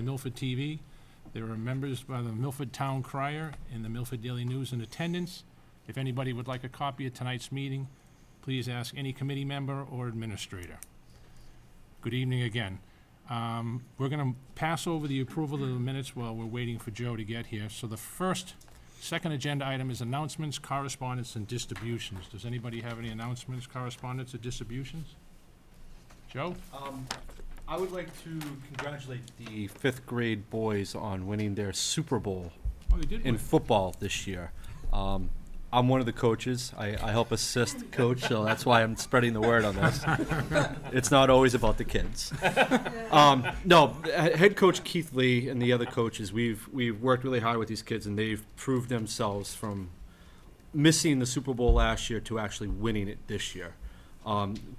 Milford TV. There are members by the Milford Town Crier and the Milford Daily News in attendance. If anybody would like a copy of tonight's meeting, please ask any committee member or administrator. Good evening again. We're going to pass over the approval of the minutes while we're waiting for Joe to get here. So the second agenda item is announcements, correspondence, and distributions. Does anybody have any announcements, correspondence, or distributions? Joe? I would like to congratulate the 5th grade boys on winning their Super Bowl They did in win. football this year. I'm one of the coaches. I help assist coach, so that's why I'm spreading the word on this. It's not always about the kids. No, head coach Keith Lee and the other coaches, we've worked really hard with these kids, and they've proved themselves from missing the Super Bowl last year to actually winning it this year.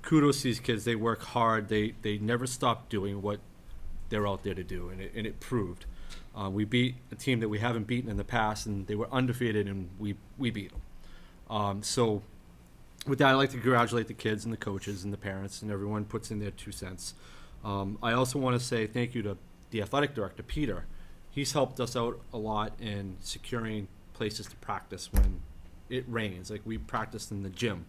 Kudos to these kids. They work hard. They never stop doing what they're out there to do, and it proved. We beat a team that we haven't beaten in the past, and they were undefeated, and we beat them. So with that, I'd like to congratulate the kids and the coaches and the parents and everyone puts in their 2 cents. I also want to say thank you to the athletic director, Peter. He's helped us out a lot in securing places to practice when it rains. Like, we practiced in the gym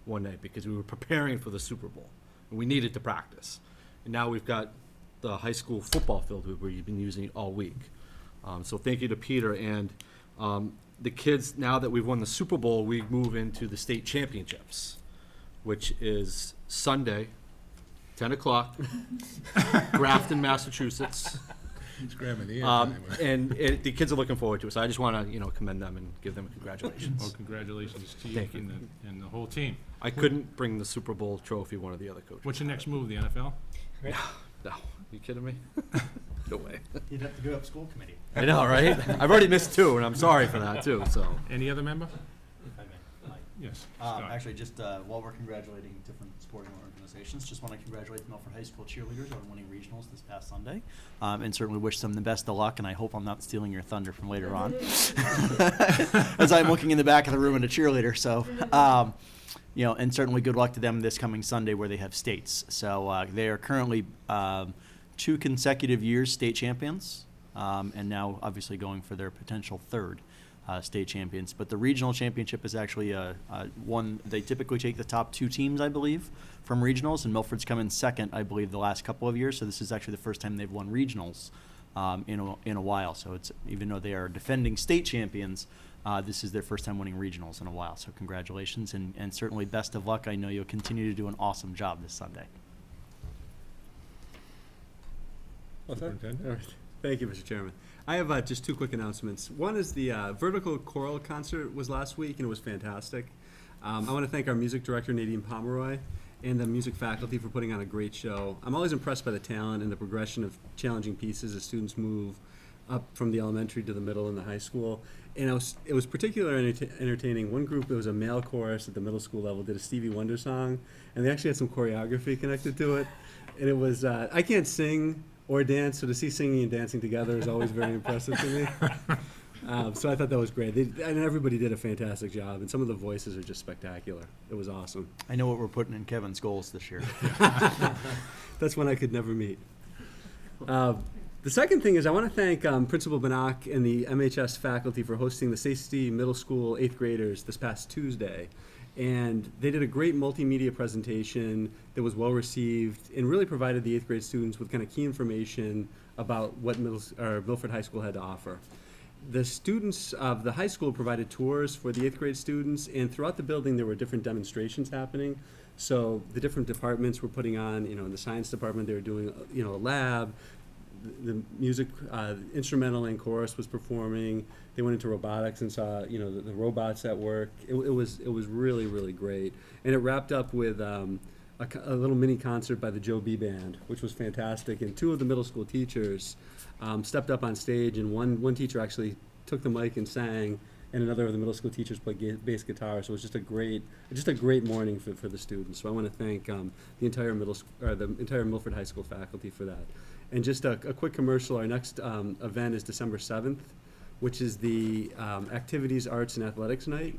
one night because we were preparing for the Super Bowl, and we needed to practice. And now we've got the high school football field where you've been using it all week. So thank you to Peter. And the kids, now that we've won the Super Bowl, we move into the state championships, which is Sunday, 10 o'clock, Grafton, Massachusetts. He's grabbing the And the kids are looking forward to it. So I just want to commend them and give them congratulations. Well, congratulations to you, Thank you. And the whole team. I couldn't bring the Super Bowl trophy, one of the other coaches. What's your next move, the NFL? No, you kidding me? No way. You'd have to go up school committee. I know, right? I've already missed 2, and I'm sorry for that, too. So Any other member? If I may, Mike. Yes. Scott. Actually, just while we're congratulating different sporting organizations, just want to congratulate the Milford High School cheerleaders on winning regionals this past Sunday, and certainly wish them the best of luck. And I hope I'm not stealing your thunder from later on, as I'm looking in the back of the room at a cheerleader. So, and certainly good luck to them this coming Sunday where they have states. So they are currently 2 consecutive years state champions, and now obviously going for their potential 3rd state champions. But the regional championship is actually one. They typically take the top 2 teams, I believe, from regionals, and Milford's come in 2nd, I believe, the last couple of years. So this is actually the first time they've won regionals in a while. So it's, even though they are defending state champions, this is their first time winning regionals in a while. So congratulations, and certainly best of luck. I know you'll continue to do an awesome job this Sunday. Superintendent? All right. Thank you, Mr. Chairman. I have just 2 quick announcements. One is the Vertical Choral concert was last week, and it was fantastic. I want to thank our music director, Nadine Pomeroy, and the music faculty for putting on a great show. I'm always impressed by the talent and the progression of challenging pieces as students move up from the elementary to the middle and the high school. And it was particularly entertaining. One group, it was a male chorus at the middle school level, did a Stevie Wonder song, and they actually had some choreography connected to it. And it was, I can't sing or dance, so to see singing and dancing together is always very impressive to me. So I thought that was great. And everybody did a fantastic job, and some of the voices are just spectacular. It was awesome. I know what we're putting in Kevin's goals this year. That's one I could never meet. The second thing is I want to thank Principal Banach and the MHS faculty for hosting the Stacey Middle School 8th graders this past Tuesday. And they did a great multimedia presentation that was well received and really provided the 8th grade students with kind of key information about what Milford High School had to offer. The students of the high school provided tours for the 8th grade students, and throughout the building there were different demonstrations happening. So the different departments were putting on, in the science department they were doing, a lab. The music, instrumental and chorus was performing. They went into robotics and saw, the robots at work. It was really, really great. And it wrapped up with a little mini concert by the Joe B Band, which was fantastic. And 2 of the middle school teachers stepped up on stage, and one teacher actually took the mic and sang, and another of the middle school teachers played bass guitar. So it was just a great morning for the students. So I want to thank the entire Milford High School faculty for that. And just a quick commercial, our next event is December 7th, which is the Activities, Arts, and Athletics Night.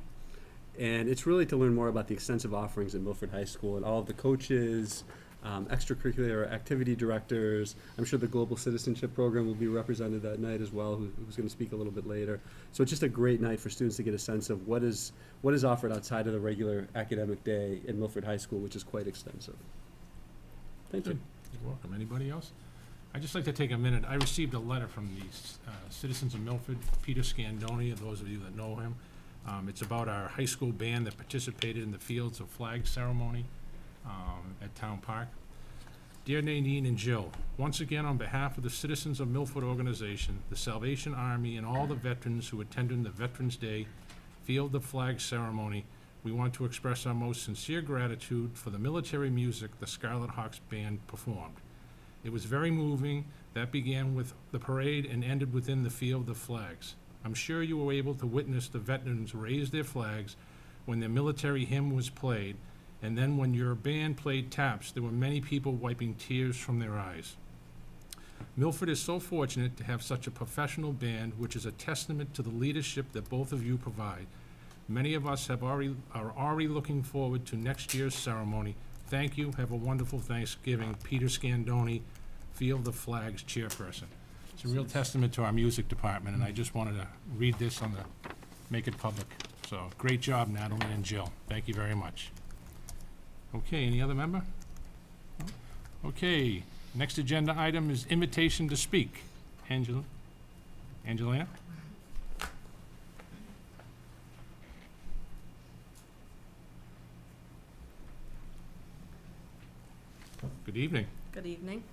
And it's really to learn more about the extensive offerings at Milford High School and all of the coaches, extracurricular activity directors. I'm sure the Global Citizenship Program will be represented that night as well, who's going to speak a little bit later. So it's just a great night for students to get a sense of what is offered outside of the regular academic day in Milford High School, which is quite extensive. Thank you. You're welcome. Anybody else? I'd just like to take a minute. I received a letter from the citizens of Milford, Peter Scandoni, those of you that know him. It's about our high school band that participated in the Fields of Flag ceremony at Town Park. Dear Nadine and Jill, once again, on behalf of the Citizens of Milford organization, the Salvation Army, and all the veterans who attended the Veterans Day Field of Flag ceremony, we want to express our most sincere gratitude for the military music the Scarlet Hawks Band performed. It was very moving. That began with the parade and ended within the Field of Flags. I'm sure you were able to witness the veterans raise their flags when their military hymn was played, and then when your band played taps, there were many people wiping tears from their eyes. Milford is so fortunate to have such a professional band, which is a testament to the leadership that both of you provide. Many of us are already looking forward to next year's ceremony. Thank you. Have a wonderful Thanksgiving. Peter Scandoni, Field of Flags chairperson. It's a real testament to our music department, and I just wanted to read this make it public. So, great job, Natalie and Jill. Thank you very much. Okay, any other member? No? Okay, next agenda item is invitation to speak. Angelina? Good evening. Good evening.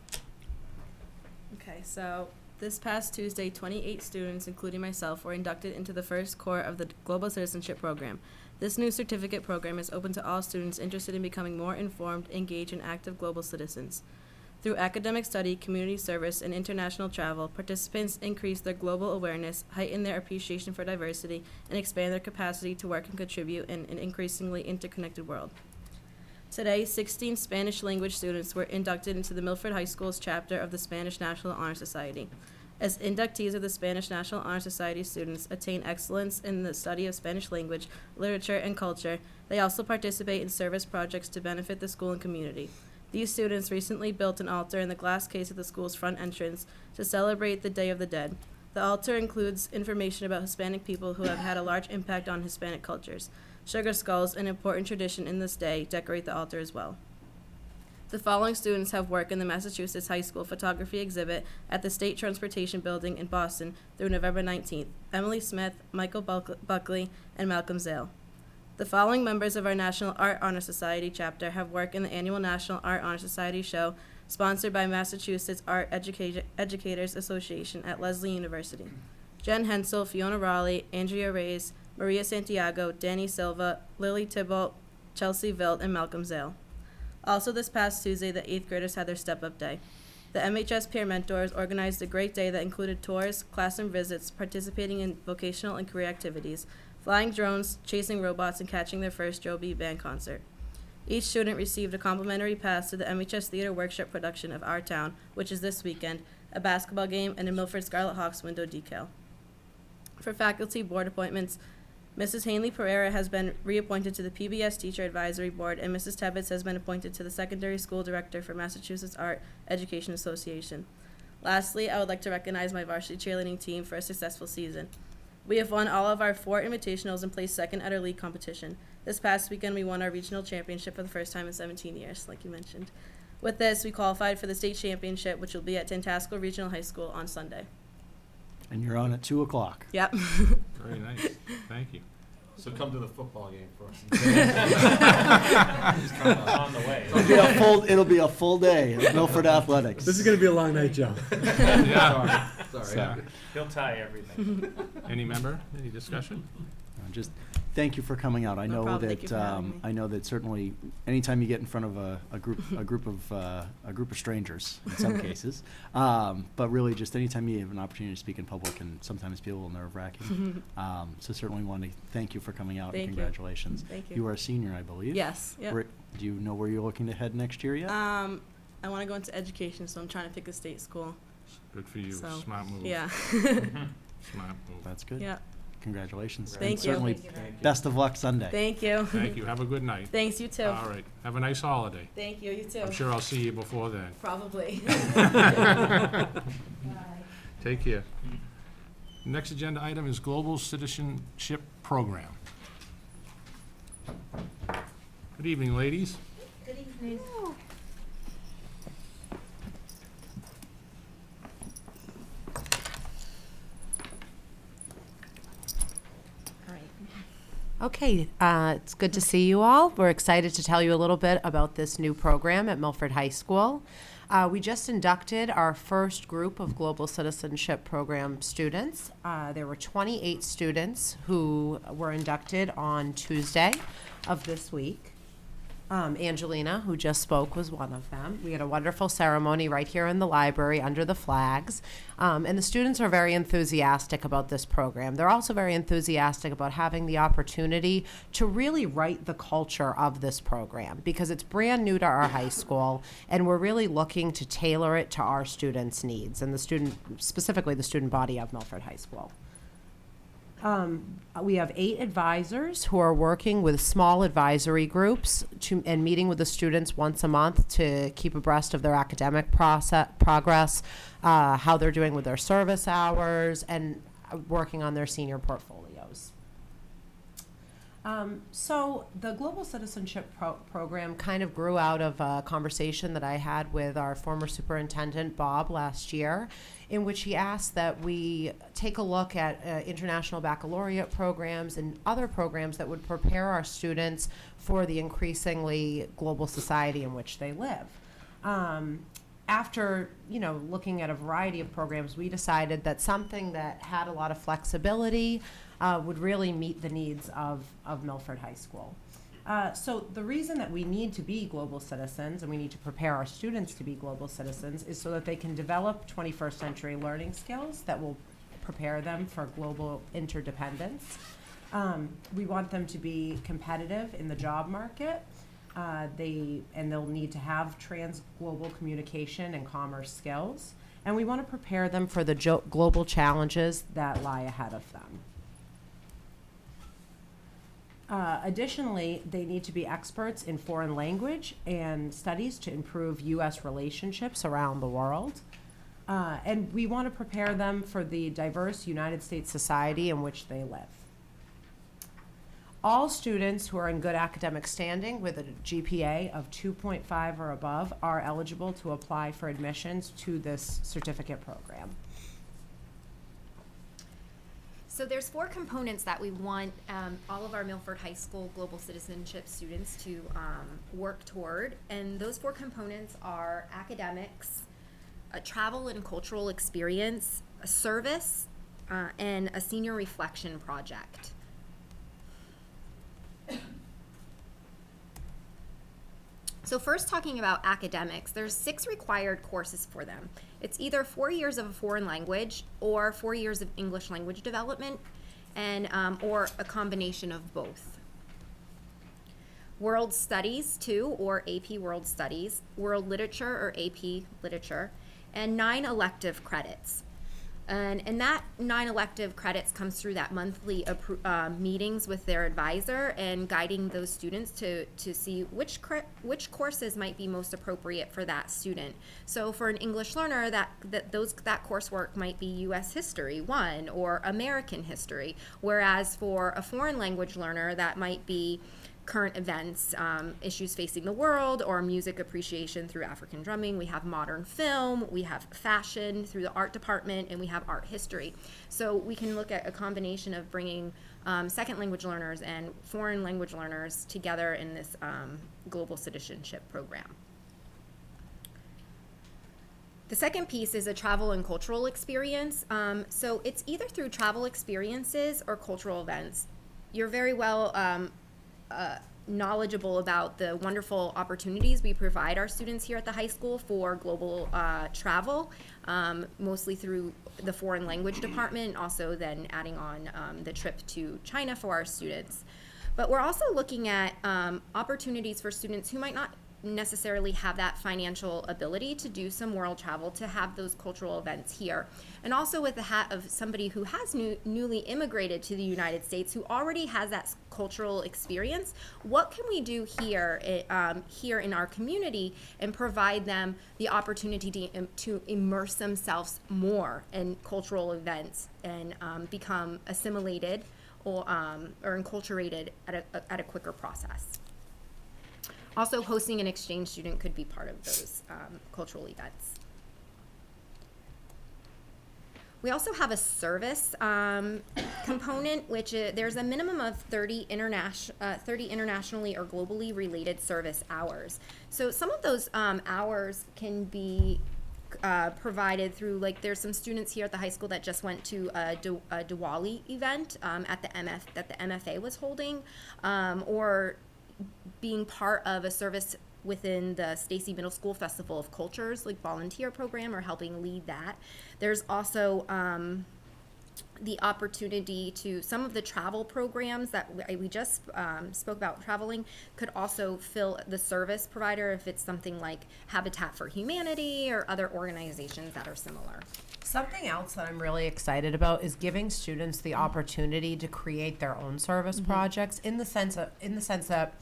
Okay, so this past Tuesday, 28 students, including myself, were inducted into the first core of the Global Citizenship Program. This new certificate program is open to all students interested in becoming more informed, engaged, and active global citizens. Through academic study, community service, and international travel, participants increase their global awareness, heighten their appreciation for diversity, and expand their capacity to work and contribute in an increasingly interconnected world. Today, 16 Spanish language students were inducted into the Milford High School's chapter of the Spanish National Honor Society. As inductees of the Spanish National Honor Society, students attain excellence in the study of Spanish language, literature, and culture. They also participate in service projects to benefit the school and community. These students recently built an altar in the glass case of the school's front entrance to celebrate the Day of the Dead. The altar includes information about Hispanic people who have had a large impact on Hispanic cultures. Sugar skulls, an important tradition in this day, decorate the altar as well. The following students have worked in the Massachusetts High School photography exhibit at the State Transportation Building in Boston through November 19th. Emily Smith, Michael Buckley, and Malcolm Zale. The following members of our National Art Honor Society chapter have worked in the annual National Art Honor Society show sponsored by Massachusetts Art Educators Association at Lesley University. Jen Hensel, Fiona Raleigh, Andrea Reyes, Maria Santiago, Danny Silva, Lily Tybalt, Chelsea Vilt, and Malcolm Zale. Also this past Tuesday, the 8th graders had their step-up day. The MHS Peer Mentors organized a great day that included tours, classroom visits, participating in vocational and career activities, flying drones, chasing robots, and catching their first Joe B. Band concert. Each student received a complimentary pass to the MHS Theater Workshop production of Our Town, which is this weekend, a basketball game, and a Milford Scarlet Hawks window decal. For faculty board appointments, Mrs. Hanley Pereira has been reappointed to the PBS Teacher Advisory Board, and Mrs. Tebbets has been appointed to the Secondary School Director for Massachusetts Art Education Association. Lastly, I would like to recognize my varsity cheerleading team for a successful season. We have won all of our 4 invitationals and placed second at our league competition. This past weekend, we won our regional championship for the first time in 17 years, like you mentioned. With this, we qualified for the state championship, which will be at Tantasco Regional High School on Sunday. And you're on at 2 o'clock. Yep. Very nice. Thank you. So come to the football game for us. On the way. It'll be a full day of Milford Athletics. This is going to be a long night, Joe. Yeah. Sorry. So, He'll tie everything. any member, any discussion? Just thank you for coming out. I No know problem. Thank you for having me. I know that certainly anytime you get in front of a group of strangers in some cases, but really just anytime you have an opportunity to speak in public, and sometimes people are nerve-wracking. So certainly want to thank you for coming out. Thank and you. congratulations. Thank you. You are a senior, I believe. Yes. Yep. Do you know where you're looking to head next year yet? I want to go into education, so I'm trying to pick a state school. Good for you. So, Smart move. Yeah. Smart move. That's good. Yeah. Congratulations. Thank And you. certainly, best of luck Sunday. Thank you. Thank you. Have a good night. Thanks, you too. All right. Have a nice holiday. Thank you, you too. I'm sure I'll see you before then. Probably. Take care. Next agenda item is Global Citizenship Program. Good evening, ladies. Good evening. Okay, it's good to see you all. We're excited to tell you a little bit about this new program at Milford High School. We just inducted our first group of Global Citizenship Program students. There were 28 students who were inducted on Tuesday of this week. Angelina, who just spoke, was one of them. We had a wonderful ceremony right here in the library under the flags. And the students are very enthusiastic about this program. They're also very enthusiastic about having the opportunity to really write the culture of this program because it's brand new to our high school and we're really looking to tailor it to our students' needs and specifically the student body of Milford High School. We have 8 advisors who are working with small advisory groups and meeting with the students once a month to keep abreast of their academic progress, how they're doing with their service hours, and working on their senior portfolios. So the Global Citizenship Program kind of grew out of a conversation that I had with our former superintendent, Bob, last year, in which he asked that we take a look at international baccalaureate programs and other programs that would prepare our students for the increasingly global society in which they live. After looking at a variety of programs, we decided that something that had a lot of flexibility would really meet the needs of Milford High School. So the reason that we need to be global citizens and we need to prepare our students to be global citizens is so that they can develop 21st century learning skills that will prepare them for global interdependence. We want them to be competitive in the job market. They'll need to have trans-global communication and commerce skills. And we want to prepare them for the global challenges that lie ahead of them. Additionally, they need to be experts in foreign language and studies to improve U.S. relationships around the world. And we want to prepare them for the diverse United States society in which they live. All students who are in good academic standing with a GPA of 2.5 or above are eligible to apply for admissions to this certificate program. So there's 4 components that we want all of our Milford High School Global Citizenship students to work toward. And those 4 components are academics, a travel and cultural experience, a service, and a senior reflection project. So first, talking about academics, there's 6 required courses for them. It's either 4 years of a foreign language or 4 years of English language development, and or a combination of both. World Studies 2 or AP World Studies, World Literature or AP Literature, and 9 elective credits. And that 9 elective credits comes through that monthly meetings with their advisor and guiding those students to see which courses might be most appropriate for that student. So for an English learner, that coursework might be U.S. History 1 or American History, whereas for a foreign language learner, that might be current events, issues facing the world, or music appreciation through African drumming. We have modern film, we have fashion through the art department, and we have art history. So we can look at a combination of bringing second language learners and foreign language learners together in this global citizenship program. The second piece is a travel and cultural experience. So it's either through travel experiences or cultural events. You're very well knowledgeable about the wonderful opportunities we provide our students here at the high school for global travel, mostly through the foreign language department, also then adding on the trip to China for our students. But we're also looking at opportunities for students who might not necessarily have that financial ability to do some world travel, to have those cultural events here. And also with the hat of somebody who has newly immigrated to the United States, who already has that cultural experience, what can we do here, here in our community and provide them the opportunity to immerse themselves more in cultural events and become assimilated or enculturated at a quicker process. Also, hosting an exchange student could be part of those cultural events. We also have a service component, which there's a minimum of 30 internationally or globally related service hours. So some of those hours can be provided through, like, there's some students here at the high school that just went to a Diwali event that the MFA was holding, or being part of a service within the Stacy Middle School Festival of Cultures, like volunteer program, or helping lead that. There's also the opportunity to, some of the travel programs that we just spoke about traveling could also fill the service provider if it's something like Habitat for Humanity or other organizations that are similar. Something else that I'm really excited about is giving students the opportunity to create their own service projects, in the sense that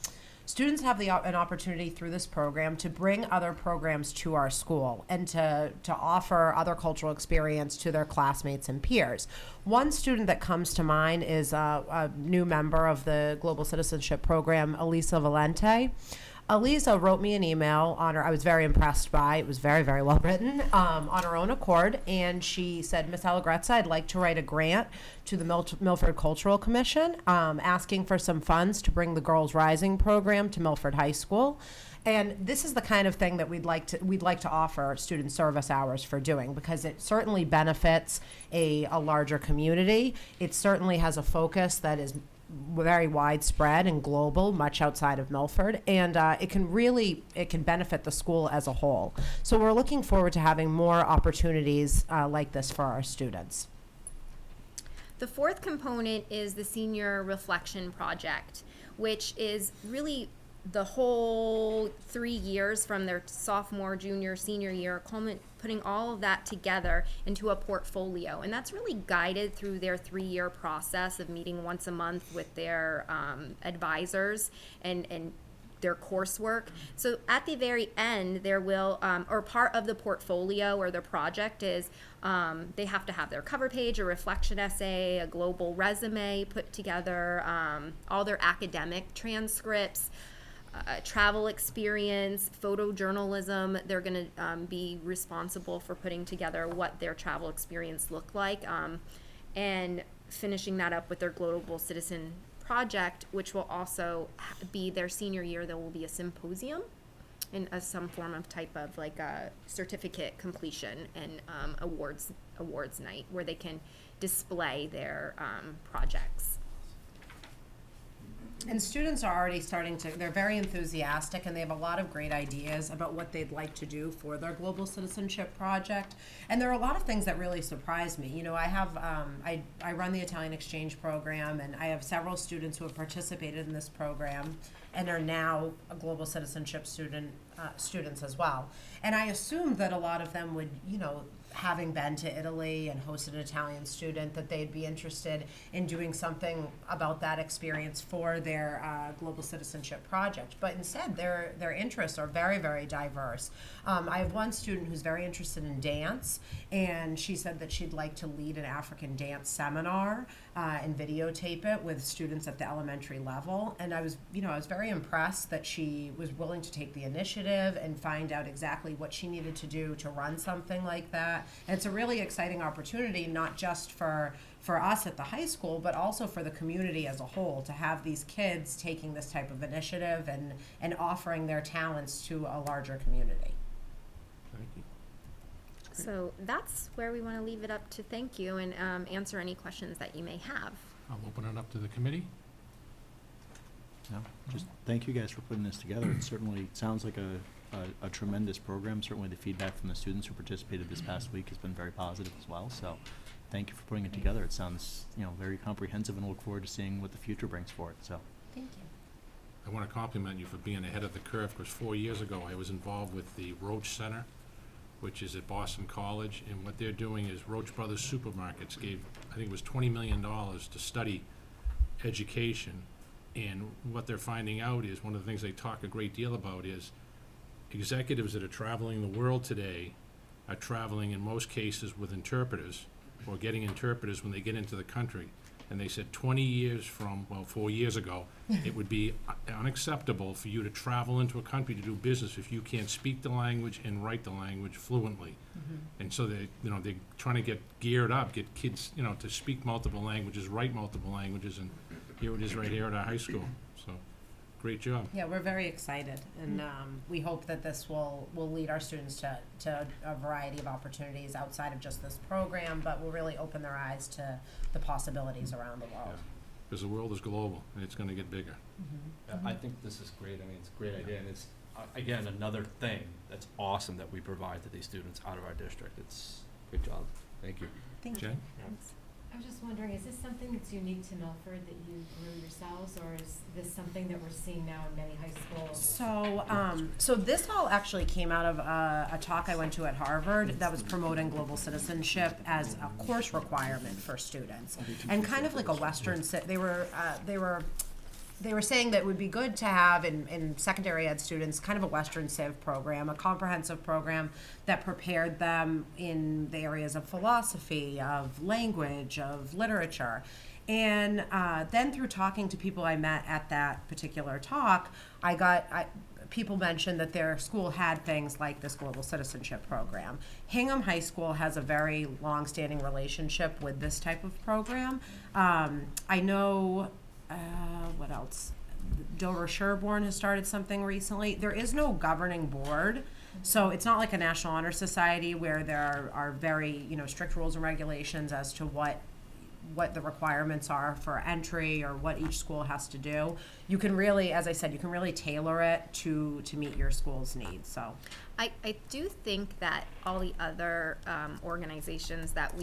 students have an opportunity through this program to bring other programs to our school and to offer other cultural experience to their classmates and peers. One student that comes to mind is a new member of the Global Citizenship Program, Elisa Valente. Elisa wrote me an email on her, I was very impressed by, it was very, very well written, on her own accord, and she said, Miss Allegrezza, I'd like to write a grant to the Milford Cultural Commission, asking for some funds to bring the Girls Rising program to Milford High School. And this is the kind of thing that we'd like to offer student service hours for doing, because it certainly benefits a larger community. It certainly has a focus that is very widespread and global, much outside of Milford, and it can benefit the school as a whole. So we're looking forward to having more opportunities like this for our students. The fourth component is the Senior Reflection Project, which is really the whole 3 years from their sophomore, junior, senior year, putting all of that together into a portfolio. And that's really guided through their 3-year process of meeting once a month with their advisors and their coursework. So at the very end, there will, or part of the portfolio or the project is they have to have their cover page, a reflection essay, a global resume put together, all their academic transcripts, travel experience, photojournalism. They're going to be responsible for putting together what their travel experience looked like, and finishing that up with their Global Citizen project, which will also be their senior year. There will be a symposium and some form of type of like a certificate completion and awards night where they can display their projects. And students are already they're very enthusiastic, and they have a lot of great ideas about what they'd like to do for their Global Citizenship project. And there are a lot of things that really surprise me. You know, I have, I run the Italian exchange program, and I have several students who have participated in this program and are now a Global Citizenship students as well. And I assumed that a lot of them would, you know, having been to Italy and hosted an Italian student, that they'd be interested in doing something about that experience for their Global Citizenship project. But instead, their interests are very, very diverse. I have one student who's very interested in dance, and she said that she'd like to lead an African dance seminar and videotape it with students at the elementary level. And I was very impressed that she was willing to take the initiative and find out exactly what she needed to do to run something like that. And it's a really exciting opportunity, not just for us at the high school, but also for the community as a whole, to have these kids taking this type of initiative and offering their talents to a larger community. Thank you. So that's where we want to leave it up to thank you and answer any questions that you may have. I'll open it up to the committee. No, just thank you guys for putting this together. It certainly sounds like a tremendous program. Certainly the feedback from the students who participated this past week has been very positive as well. So thank you for putting it together. It sounds, very comprehensive, and look forward to seeing what the future brings for it. So Thank you. I want to compliment you for being ahead of the curve, because 4 years ago, I was involved with the Roach Center, which is at Boston College, and what they're doing is Roach Brothers Supermarkets gave, I think it was $20 million to study education. And what they're finding out is, one of the things they talk a great deal about is executives that are traveling the world today are traveling in most cases with interpreters, or getting interpreters when they get into the country. And they said 20 years from, well, 4 years ago, it would be unacceptable for you to travel into a country to do business if you can't speak the language and write the language fluently. And so they're trying to get geared up, get kids, to speak multiple languages, write multiple languages, and here it is right here at our high school. So, great job. Yeah, we're very excited, and we hope that this will lead our students to a variety of opportunities outside of just this program, but will really open their eyes to the possibilities around the world. Because the world is global, and it's going to get bigger. I think this is great. I mean, it's a great idea, and it's, again, another thing that's awesome that we provide to these students out of our district. It's good job. Thank you. Thank Jen? I was just wondering, is this something that's unique to Milford that you grew yourselves, or is this something that we're seeing now in many high schools? So this all actually came out of a talk I went to at Harvard that was promoting global citizenship as a course requirement for students, and kind of like a Western. They were saying that it would be good to have in secondary ed students kind of a Western Civ program, a comprehensive program that prepared them in the areas of philosophy, of language, of literature. And then through talking to people I met at that particular talk, people mentioned that their school had things like this global citizenship program. Hingham High School has a very long-standing relationship with this type of program. I know, what else? Dover Sherborne has started something recently. There is no governing board, so it's not like a National Honor Society where there are very, strict rules and regulations as to what the requirements are for entry or what each school has to do. You can really, as I said, you can really tailor it to meet your school's needs. So I do think that all the other organizations that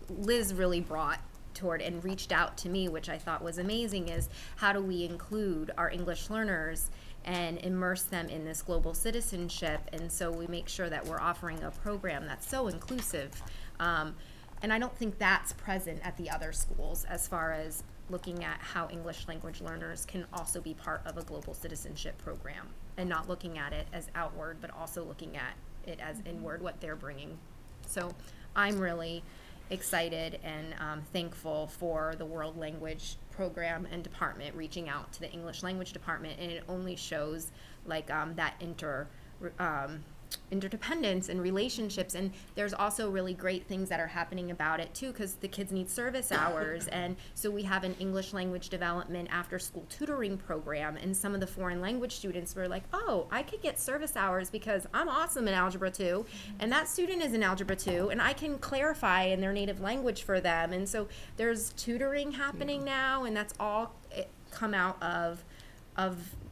Liz really brought toward and reached out to me, which I thought was amazing, is how do we include our English learners and immerse them in this global citizenship. And so we make sure that we're offering a program that's so inclusive. And I don't think that's present at the other schools as far as looking at how English language learners can also be part of a global citizenship program, and not looking at it as outward, but also looking at it as inward, what they're bringing. So I'm really excited and thankful for the World Language Program and Department reaching out to the English Language Department, and it only shows like that interdependence and relationships. And there's also really great things that are happening about it too, because the kids need service hours, and so we have an English language development after school tutoring program, and some of the foreign language students were like, oh, I could get service hours because I'm awesome in Algebra 2 and that student is in Algebra 2 and I can clarify in their native language for them. And so there's tutoring happening now, and that's all come out of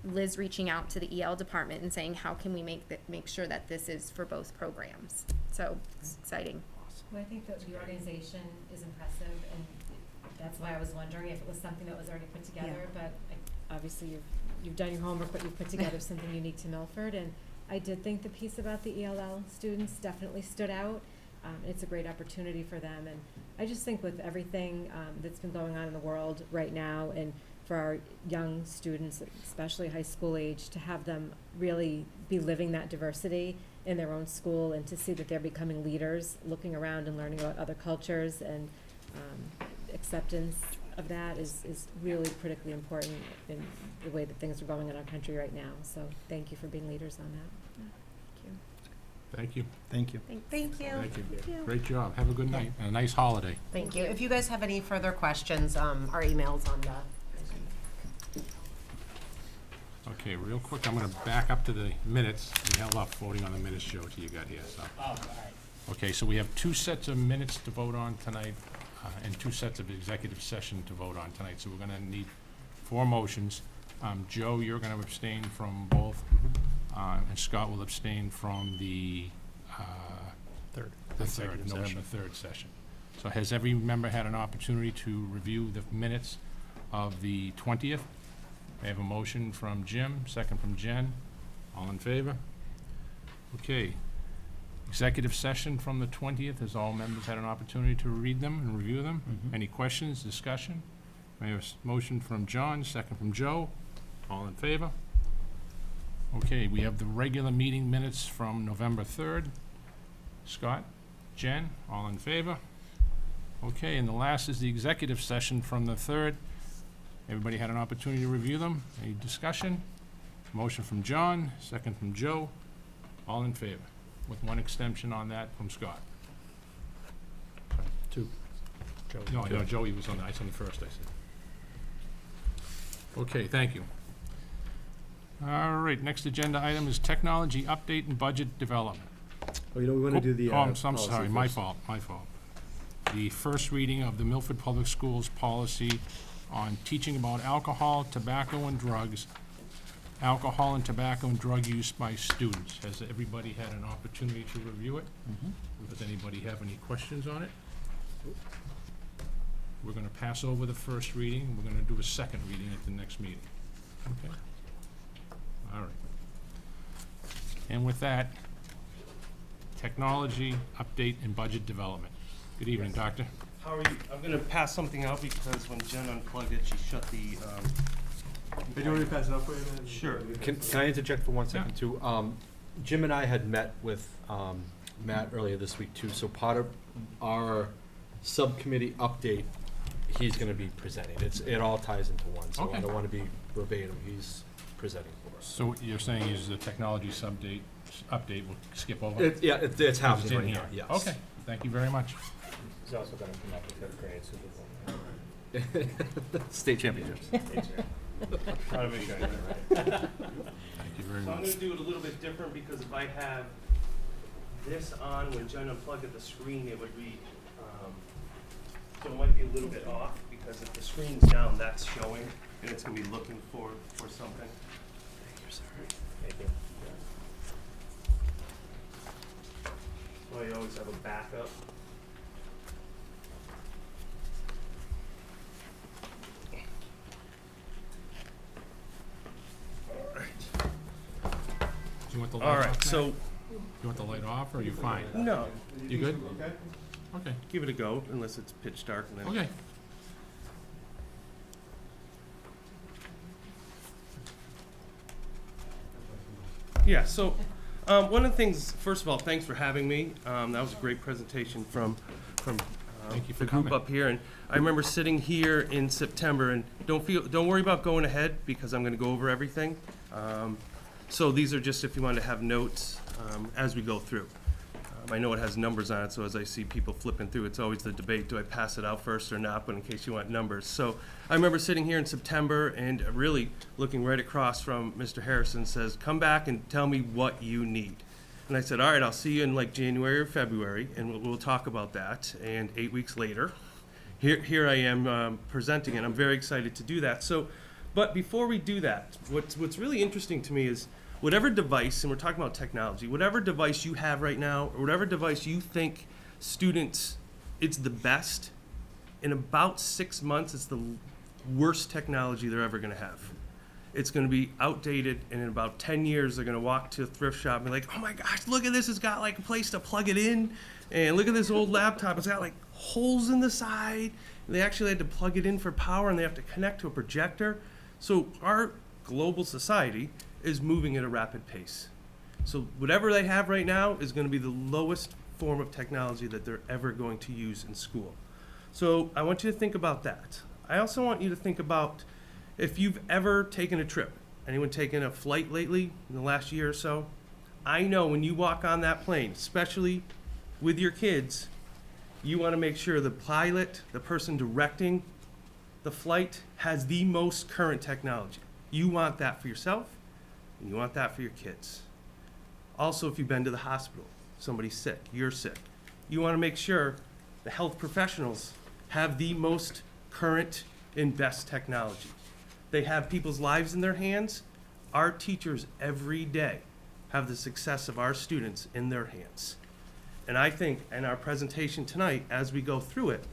Liz reaching out to the EL department and saying, how can we make sure that this is for both programs? So it's exciting. Well, I think that the organization is impressive, and that's why I was wondering if it was something that was already put together. But obviously you've done your homework, but you've put together something unique to Milford. And I did think the piece about the ELL students definitely stood out. It's a great opportunity for them. And I just think with everything that's been going on in the world right now, and for our young students, especially high school age, to have them really be living that diversity in their own school, and to see that they're becoming leaders, looking around and learning about other cultures, and acceptance of that is really critically important in the way that things are going in our country right now. So thank you for being leaders on that. Thank you. Thank you. Thank you. Thank you. Great job. Have a good night and a nice holiday. thank you. If you guys have any further questions, our email's on the. Okay, real quick, I'm gonna back up to the minutes. We held off voting on the minutes, Joe, till you got here, so. Oh, all right. Okay, so we have 2 sets of minutes to vote on tonight, and 2 sets of executive session to vote on tonight, so we're gonna need 4 motions. Joe, you're gonna abstain from both, and Scott will abstain from the November 3rd session. So has every member had an opportunity to review the minutes of the 20th? I have a motion from Jim, second from Jen. All in favor? Okay. Executive session from the 20th. Has all members had an opportunity to read them and review them? Any questions, discussion? I have a motion from John, second from Joe. All in favor? Okay, we have the regular meeting minutes from November 3rd. Scott, Jen, all in favor? Okay, and the last is the executive session from the 3rd. Everybody had an opportunity to review them. Any discussion? Motion from John, second from Joe. All in favor, with one extension on that from Scott. Two. No, Joey was on the, I said the first, I said. Okay, thank you. All right, next agenda item is technology update and budget development. Oh, we want to do the. I'm policy sorry, my first. fault. The first reading of the Milford Public Schools policy on teaching about alcohol, tobacco, and drugs, alcohol and tobacco and drug use by students. Has everybody had an opportunity to review it? Does anybody have any questions on it? We're gonna pass over the first reading. We're gonna do a second reading at the next meeting. Okay? All right. And with that, technology, update, and budget development. Good evening, Doctor. How are you? I'm gonna pass something out because when Jen unplugged it, she shut the, Hey, do you want me to pass it up for you, man? Sure. Can I interject for 1 second too? Jim and I had met with Matt earlier this week too, so part of our subcommittee update, he's gonna be presenting. It all ties into one, so Okay. I don't wanna be verbatim, he's presenting for us. So what you're saying is the technology update, we'll skip over? It's It's happening in right here. now, yes. Okay, thank you very much. He's also gonna come up with fifth grade Super Bowl. State championships. Trying to make sure I get it right. Thank you very So I'm much. gonna do it a little bit different because if I have this on when Jen unplugged at the screen, it would be, so it might be a little bit off because if the screen's down, that's showing and it's gonna be looking for something. Thank you. So I always have a backup. Do you want the light All off, right, Matt? so, You want the light off, or are you fine? no, You good? Okay, give it a go unless it's pitch dark and then. okay. Yeah, so, one of the things, first of all, thanks for having me. That was a great presentation from Thank you for the group coming. up here. And I remember sitting here in September, and don't worry about going ahead, because I'm gonna go over everything. So these are just if you want to have notes, as we go through. I know it has numbers on it, so as I see people flipping through, it's always the debate, do I pass it out first or not, but in case you want numbers. So I remember sitting here in September and really looking right across from Mr. Harrison, says, come back and tell me what you need. And I said, all right, I'll see you in like January or February, and we'll talk about that. And 8 weeks later, here I am presenting, and I'm very excited to do that. So, but before we do that, what's really interesting to me is whatever device, and we're talking about technology, whatever device you have right now, or whatever device you think students, it's the best, in about 6 months, it's the worst technology they're ever gonna have. It's gonna be outdated, and in about 10 years, they're gonna walk to a thrift shop and be like, oh my gosh, look at this, it's got like a place to plug it in, and look at this old laptop, it's got like holes in the side, and they actually had to plug it in for power, and they have to connect to a projector. So our global society is moving at a rapid pace. So whatever they have right now is going to be the lowest form of technology that they're ever going to use in school. So I want you to think about that. I also want you to think about if you've ever taken a trip. Anyone taken a flight lately in the last year or so? I know when you walk on that plane, especially with your kids, you want to make sure the pilot, the person directing the flight, has the most current technology. You want that for yourself, and you want that for your kids. Also, if you've been to the hospital, somebody's sick, you're sick, you want to make sure the health professionals have the most current and best technology. They have people's lives in their hands. Our teachers every day have the success of our students in their hands. And I think in our presentation tonight, as we go through it,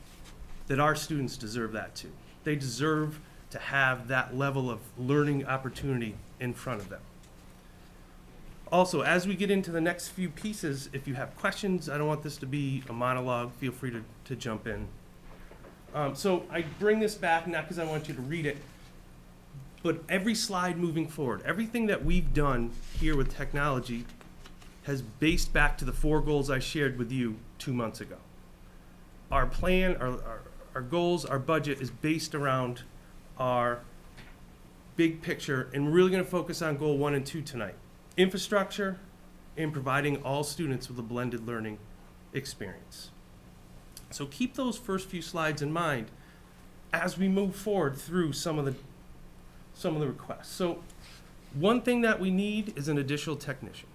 that our students deserve that too. They deserve to have that level of learning opportunity in front of them. Also, as we get into the next few pieces, if you have questions, I don't want this to be a monologue, feel free to jump in. So I bring this back not because I want you to read it, but every slide moving forward, everything that we've done here with technology has based back to the 4 goals I shared with you 2 months ago. Our plan, our goals, our budget is based around our big picture, and we're really going to focus on goal 1 and 2 tonight. Infrastructure and providing all students with a blended learning experience. So keep those first few slides in mind as we move forward through some of the requests. So one thing that we need is an additional technician.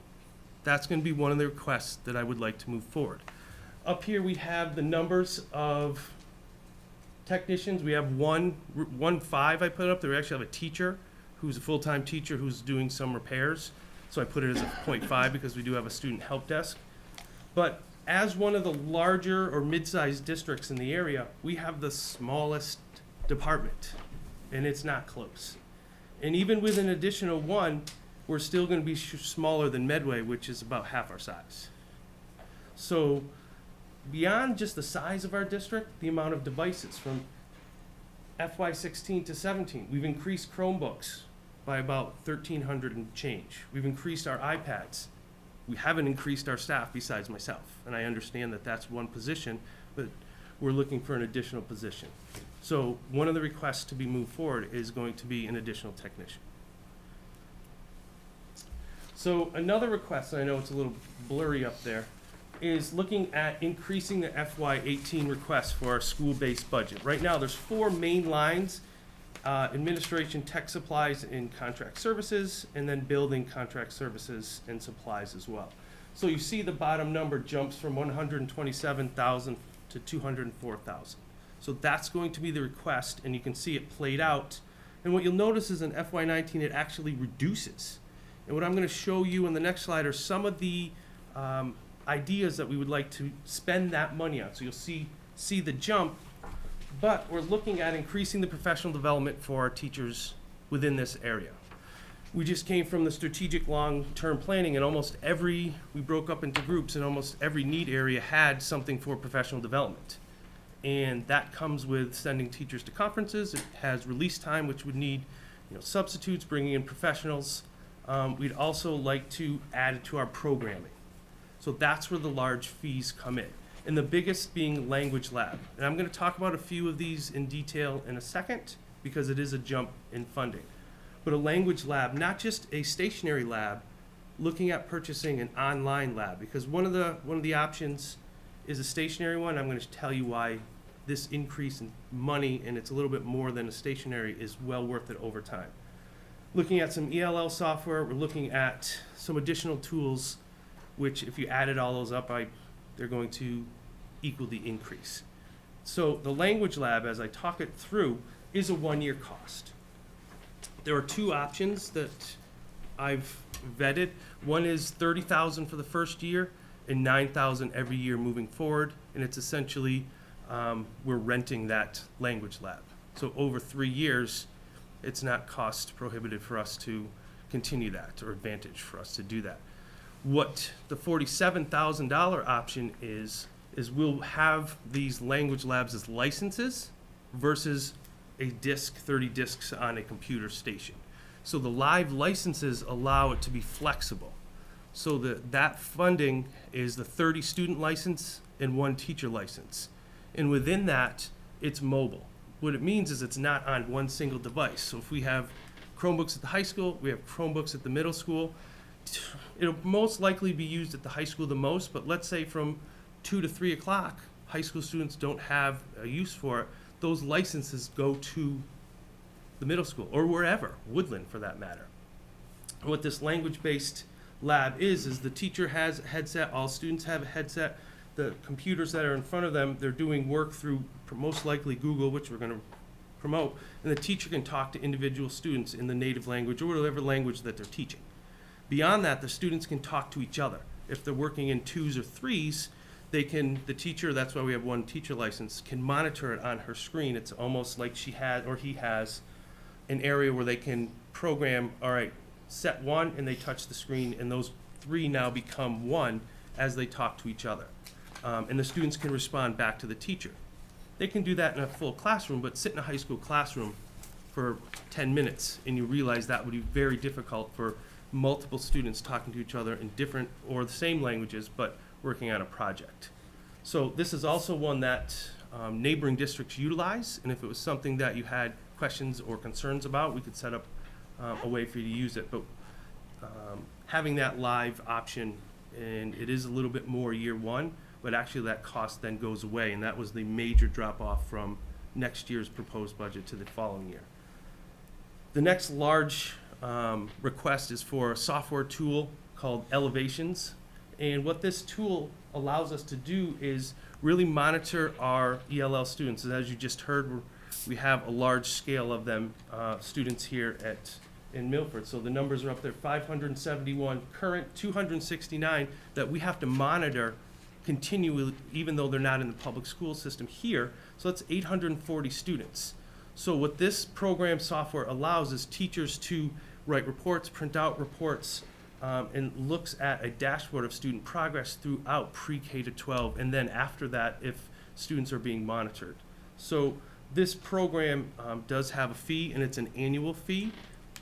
That's going to be one of the requests that I would like to move forward. Up here we have the numbers of technicians. We have 1.5 I put up there. We actually have a teacher who's a full-time teacher who's doing some repairs. So I put it as a 0.5 because we do have a student help desk. But as one of the larger or mid-sized districts in the area, we have the smallest department, and it's not close. And even with an additional 1, we're still going to be smaller than Medway, which is about half our size. So beyond just the size of our district, the amount of devices from FY16 to 17, we've increased Chromebooks by about 1,300 and change. We've increased our iPads. We haven't increased our staff besides myself, and I understand that that's one position, but we're looking for an additional position. So one of the requests to be moved forward is going to be an additional technician. So another request, and I know it's a little blurry up there, is looking at increasing the FY18 request for our school-based budget. Right now, there's 4 main lines: administration, tech supplies, and contract services, and then building, contract services, and supplies as well. So you see the bottom number jumps from 127,000 to 204,000. So that's going to be the request, and you can see it played out. And what you'll notice is in FY19, it actually reduces. And what I'm going to show you in the next slide are some of the ideas that we would like to spend that money on. So you'll see the jump, but we're looking at increasing the professional development for our teachers within this area. We just came from the strategic long-term planning, and we broke up into groups, and almost every need area had something for professional development. And that comes with sending teachers to conferences. It has release time, which would need substitutes, bringing in professionals. We'd also like to add it to our programming. So that's where the large fees come in. And the biggest being Language Lab. And I'm going to talk about a few of these in detail in a second because it is a jump in funding. But a Language Lab, not just a stationary lab, looking at purchasing an online lab, because one of the options is a stationary one. I'm going to tell you why this increase in money, and it's a little bit more than a stationary, is well worth it over time. Looking at some ELL software, we're looking at some additional tools, which if you added all those up, they're going to equal the increase. So the Language Lab, as I talk it through, is a 1-year cost. There are 2 options that I've vetted. One is $30,000 for the first year and $9,000 every year moving forward, and it's essentially we're renting that Language Lab. So over 3 years, it's not cost prohibitive for us to continue that, or advantage for us to do that. What the $47,000 option is we'll have these Language Labs as licenses versus a disc, 30 discs on a computer station. So the live licenses allow it to be flexible. So that funding is the 30 student license and 1 teacher license. And within that, it's mobile. What it means is it's not on one single device. So if we have Chromebooks at the high school, we have Chromebooks at the middle school, it'll most likely be used at the high school the most, but let's say from 2 to 3 o'clock, high school students don't have a use for it, those licenses go to the middle school, or wherever, Woodland for that matter. And what this language-based lab is the teacher has a headset, all students have a headset, the computers that are in front of them, they're doing work through most likely Google, which we're going to promote, and the teacher can talk to individual students in the native language or whatever language that they're teaching. Beyond that, the students can talk to each other. If they're working in 2s or 3s, the teacher, that's why we have 1 teacher license, can monitor it on her screen. It's almost like she has, or he has, an area where they can program, all right, set one, and they touch the screen, and those three now become one as they talk to each other. And the students can respond back to the teacher. They can do that in a full classroom, but sit in a high school classroom for 10 minutes, and you realize that would be very difficult for multiple students talking to each other in different or the same languages, but working on a project. So this is also one that neighboring districts utilize, and if it was something that you had questions or concerns about, we could set up a way for you to use it. But having that live option, and it is a little bit more year one, but actually that cost then goes away, and that was the major drop-off from next year's proposed budget to the following year. The next large request is for a software tool called Ellevations, and what this tool allows us to do is really monitor our ELL students. And as you just heard, we have a large scale of them, students here in Milford. So the numbers are up there, 571 current, 269 that we have to monitor continually, even though they're not in the public school system here. So that's 840 students. So what this program software allows is teachers to write reports, print out reports, and looks at a dashboard of student progress throughout pre-K to 12, and then after that, if students are being monitored. So this program does have a fee, and it's an annual fee,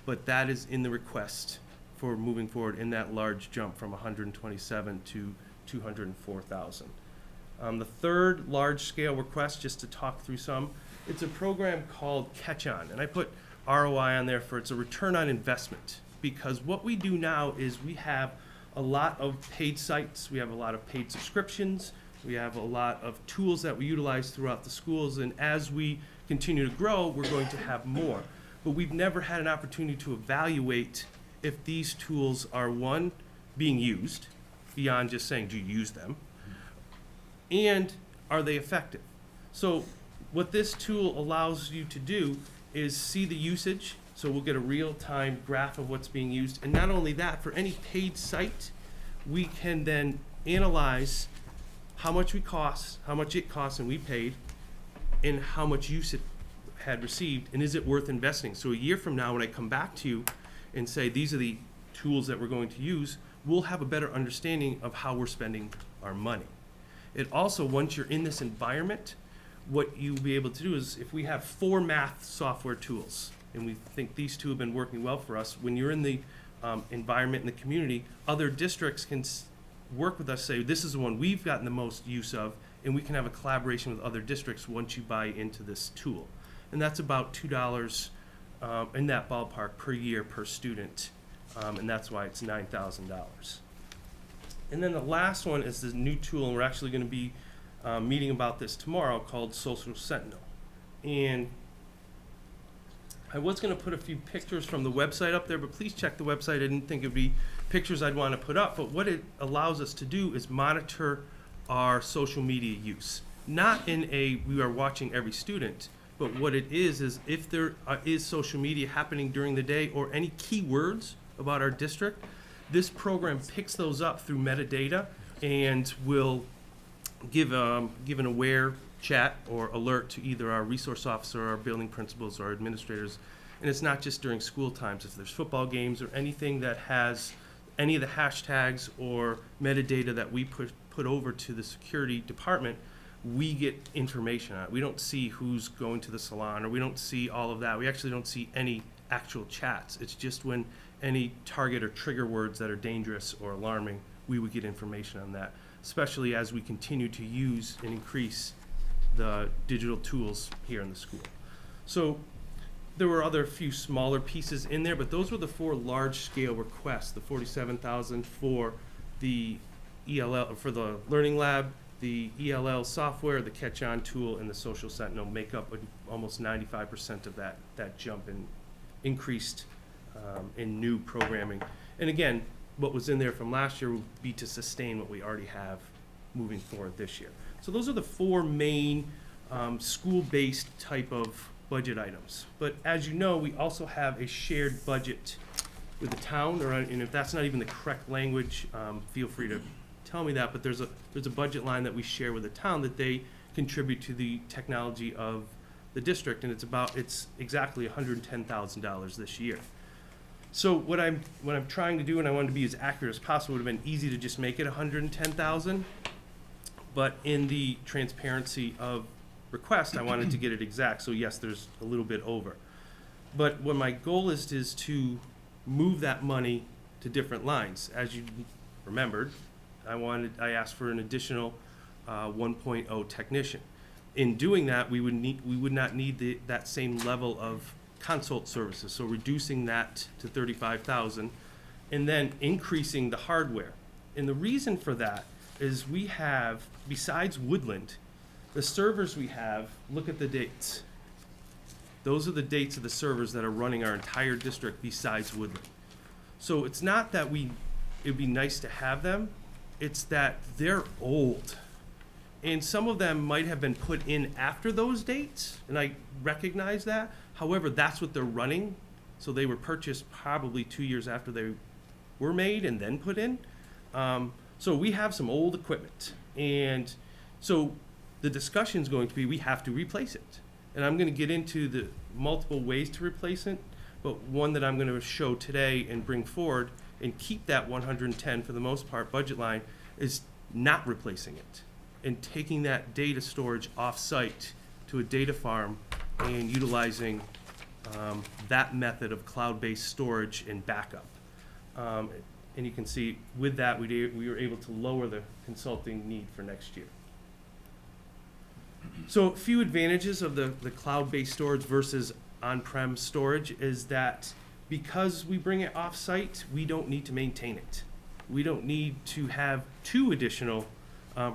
but that is in the request for moving forward in that large jump from 127 to 204,000. The third large-scale request, just to talk through some, it's a program called Catch On, and I put ROI on there for it's a return on investment, because what we do now is we have a lot of paid sites, we have a lot of paid subscriptions, we have a lot of tools that we utilize throughout the schools, and as we continue to grow, we're going to have more. But we've never had an opportunity to evaluate if these tools are, one, being used, beyond just saying, do you use them? And are they effective? So what this tool allows you to do is see the usage. So we'll get a real-time graph of what's being used. And not only that, for any paid site, we can then analyze how much it costs, and we paid, and how much use it had received, and is it worth investing? So a year from now, when I come back to you and say, these are the tools that we're going to use, we'll have a better understanding of how we're spending our money. It also, once you're in this environment, what you'll be able to do is, if we have 4 math software tools, and we think these 2 have been working well for us, when you're in the environment in the community, other districts can work with us, say, this is the one we've gotten the most use of, and we can have a collaboration with other districts once you buy into this tool. And that's about $2 in that ballpark per year per student, and that's why it's $9,000. And then the last one is this new tool, and we're actually going to be meeting about this tomorrow, called Social Sentinel. And I was going to put a few pictures from the website up there, but please check the website. I didn't think it would be pictures I'd want to put up, but what it allows us to do is monitor our social media use. Not in a, we are watching every student, but what it is if there is social media happening during the day or any keywords about our district, this program picks those up through metadata and will give an aware chat or alert to either our resource officer, our building principals, or our administrators. And it's not just during school times. If there's football games or anything that has any of the hashtags or metadata that we put over to the security department, we get information on it. We don't see who's going to the salon, or we don't see all of that. We actually don't see any actual chats. It's just when any target or trigger words that are dangerous or alarming, we would get information on that, especially as we continue to use and increase the digital tools here in the school. So there were other few smaller pieces in there, but those were the 4 large-scale requests, the $47,000 for the ELL, for the Learning Lab, the ELL software, the Catch-On tool, and the Social Sentinel make up almost 95% of that jump in increased in new programming. And again, what was in there from last year would be to sustain what we already have moving forward this year. So those are the 4 main school-based type of budget items. But as you know, we also have a shared budget with the town, and if that's not even the correct language, feel free to tell me that, but there's a budget line that we share with the town that they contribute to the technology of the district, and it's exactly $110,000 this year. So what I'm trying to do, and I wanted to be as accurate as possible, would have been easy to just make it 110,000, but in the transparency of request, I wanted to get it exact. So yes, there's a little bit over. But what my goal is to move that money to different lines. As you remembered, I asked for an additional 1.0 technician. In doing that, we would not need that same level of consult services. So reducing that to 35,000, and then increasing the hardware. And the reason for that is we have, besides Woodland, the servers we have. Look at the dates. Those are the dates of the servers that are running our entire district besides Woodland. So it's not that it'd be nice to have them, it's that they're old. And some of them might have been put in after those dates, and I recognize that. However, that's what they're running. So they were purchased probably 2 years after they were made and then put in. So we have some old equipment. And so the discussion is going to be, we have to replace it. And I'm going to get into the multiple ways to replace it, but one that I'm going to show today and bring forward and keep that 110 for the most part budget line is not replacing it and taking that data storage off-site to a data farm and utilizing that method of cloud-based storage and backup. And you can see with that, we were able to lower the consulting need for next year. So a few advantages of the cloud-based storage versus on-prem storage is that because we bring it off-site, we don't need to maintain it. We don't need to have 2 additional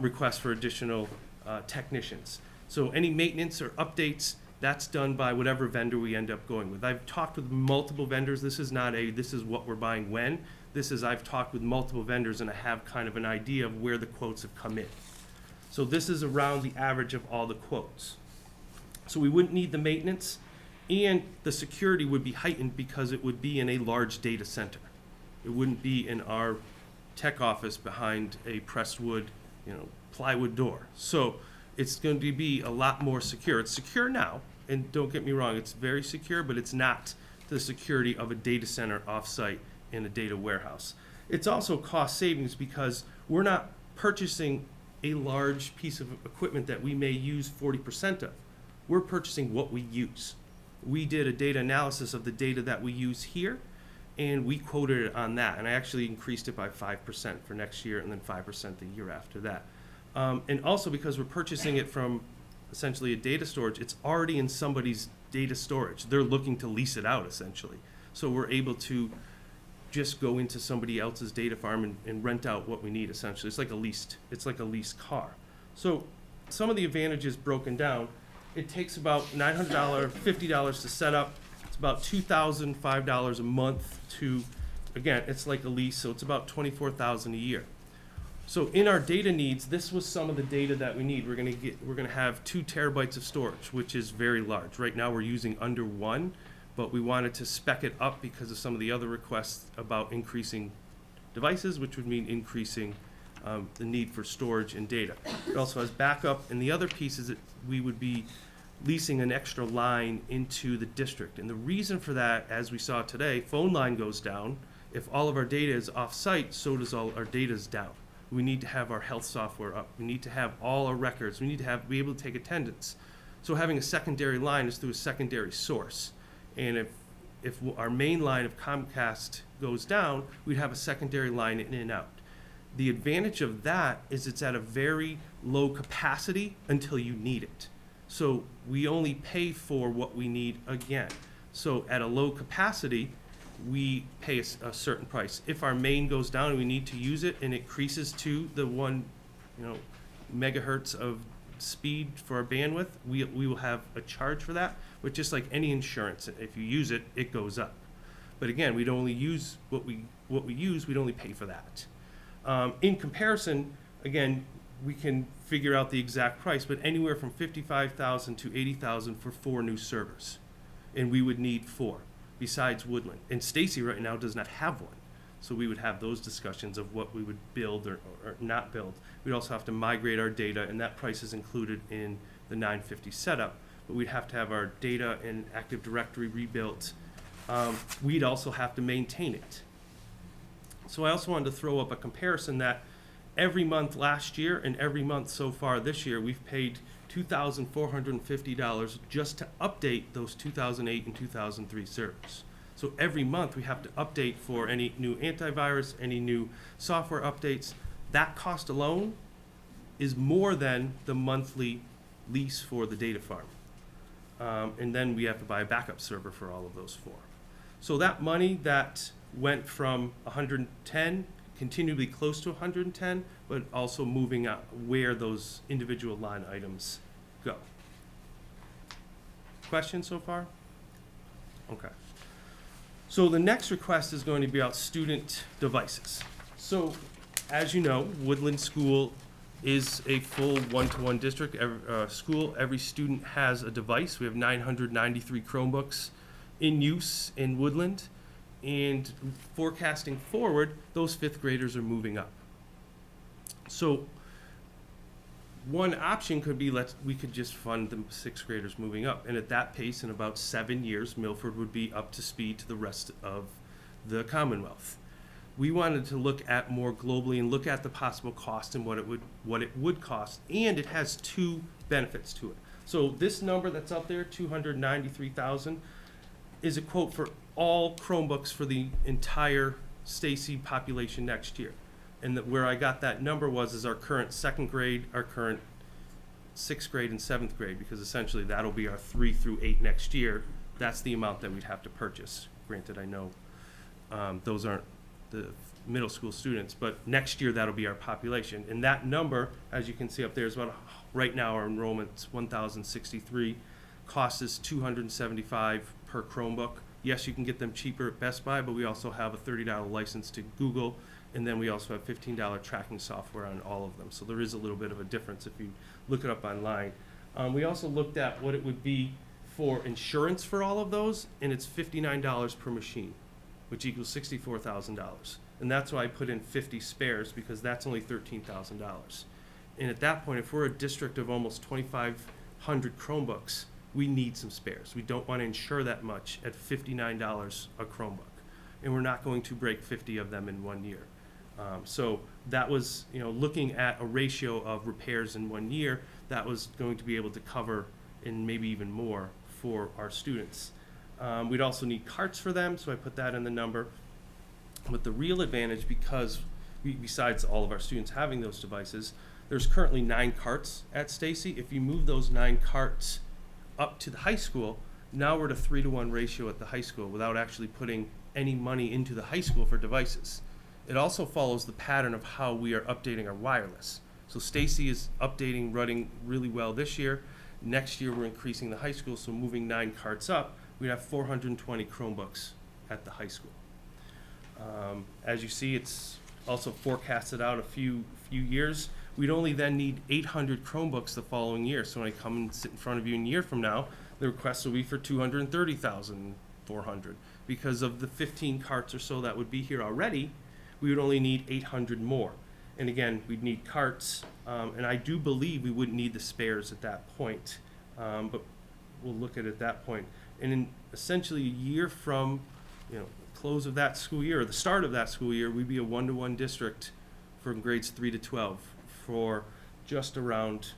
requests for additional technicians. So any maintenance or updates, that's done by whatever vendor we end up going with. I've talked with multiple vendors. This is not this is what we're buying when. This is I've talked with multiple vendors and I have kind of an idea of where the quotes have come in. So this is around the average of all the quotes. So we wouldn't need the maintenance, and the security would be heightened because it would be in a large data center. It wouldn't be in our tech office behind a pressed wood, plywood door. So it's going to be a lot more secure. It's secure now, and don't get me wrong, it's very secure, but it's not the security of a data center offsite in a data warehouse. It's also cost savings because we're not purchasing a large piece of equipment that we may use 40% of. We're purchasing what we use. We did a data analysis of the data that we use here, and we quoted it on that. And I actually increased it by 5% for next year and then 5% the year after that. And also because we're purchasing it from essentially a data storage, it's already in somebody's data storage. They're looking to lease it out essentially. So we're able to just go into somebody else's data farm and rent out what we need essentially. It's like a leased car. So some of the advantages broken down, it takes about $900, $50 to set up. It's about $2,005 a month to, again, it's like a lease, so it's about $24,000 a year. So in our data needs, this was some of the data that we need. We're gonna have 2 terabytes of storage, which is very large. Right now we're using under 1, but we wanted to spec it up because of some of the other requests about increasing devices, which would mean increasing the need for storage and data. It also has backup, and the other piece is that we would be leasing an extra line into the district. And the reason for that, as we saw today, phone line goes down. If all of our data is off-site, so does all our data's down. We need to have our health software up. We need to have all our records. We need to be able to take attendance. So having a secondary line is through a secondary source. And if our main line of Comcast goes down, we'd have a secondary line in and out. The advantage of that is it's at a very low capacity until you need it. So we only pay for what we need again. So at a low capacity, we pay a certain price. If our main goes down and we need to use it and it increases to the 1 megahertz of speed for our bandwidth, we will have a charge for that. But just like any insurance, if you use it, it goes up. But again, we'd only use what we use. We'd only pay for that. In comparison, again, we can figure out the exact price, but anywhere from $55,000 to $80,000 for 4 new servers, and we would need 4 besides Woodland. And Stacy right now does not have one, so we would have those discussions of what we would build or not build. We'd also have to migrate our data, and that price is included in the $950 setup. but we'd have to have our data and Active Directory rebuilt. We'd also have to maintain it. So I also wanted to throw up a comparison that every month last year and every month so far this year, we've paid $2,450 just to update those 2008 and 2003 servers. So every month we have to update for any new antivirus, any new software updates. That cost alone is more than the monthly lease for the data farm. And then we have to buy a backup server for all of those four. So that money that went from 110, continually close to 110, but also moving out where those individual line items go. Questions so far? Okay. So the next request is going to be about student devices. So as you know, Woodland School is a full one-to-one district school. Every student has a device. We have 993 Chromebooks in use in Woodland. And forecasting forward, those fifth graders are moving up. So one option could be we could just fund the sixth graders moving up. And at that pace, in about 7 years, Milford would be up to speed to the rest of the Commonwealth. We wanted to look at more globally and look at the possible cost and what it would cost. And it has two benefits to it. So this number that's out there, 293,000, is a quote for all Chromebooks for the entire Stacy population next year. And where I got that number is our current second grade, our current sixth grade and seventh grade, because essentially that'll be our 3 through 8 next year. That's the amount that we'd have to purchase. Granted, I know those aren't the middle school students, but next year that'll be our population. And that number, as you can see up there, is about, right now our enrollment's 1,063, cost is $275 per Chromebook. Yes, you can get them cheaper at Best Buy, but we also have a $30 license to Google, and then we also have $15 tracking software on all of them. So there is a little bit of a difference if you look it up online. We also looked at what it would be for insurance for all of those, and it's $59 per machine, which equals $64,000. And that's why I put in 50 spares, because that's only $13,000. And at that point, if we're a district of almost 2,500 Chromebooks, we need some spares. We don't want to insure that much at $59 a Chromebook. And we're not going to break 50 of them in 1 year. So that was, looking at a ratio of repairs in 1 year, that was going to be able to cover, and maybe even more, for our students. We'd also need carts for them, so I put that in the number. But the real advantage, because besides all of our students having those devices, there's currently 9 carts at Stacy. If you move those 9 carts up to the high school, now we're at a 3-to-1 ratio at the high school without actually putting any money into the high school for devices. It also follows the pattern of how we are updating our wireless. So Stacy is updating, running really well this year. Next year we're increasing the high school, so moving 9 carts up, we'd have 420 Chromebooks at the high school. As you see, it's also forecasted out a few years. We'd only then need 800 Chromebooks the following year. So when I come and sit in front of you in a year from now, the request will be for 230,400. Because of the 15 carts or so that would be here already, we would only need 800 more. And again, we'd need carts, and I do believe we wouldn't need the spares at that point, but we'll look at it at that point. And in essentially a year from, close of that school year, or the start of that school year, we'd be a 1-to-1 district for grades 3 to 12 for just around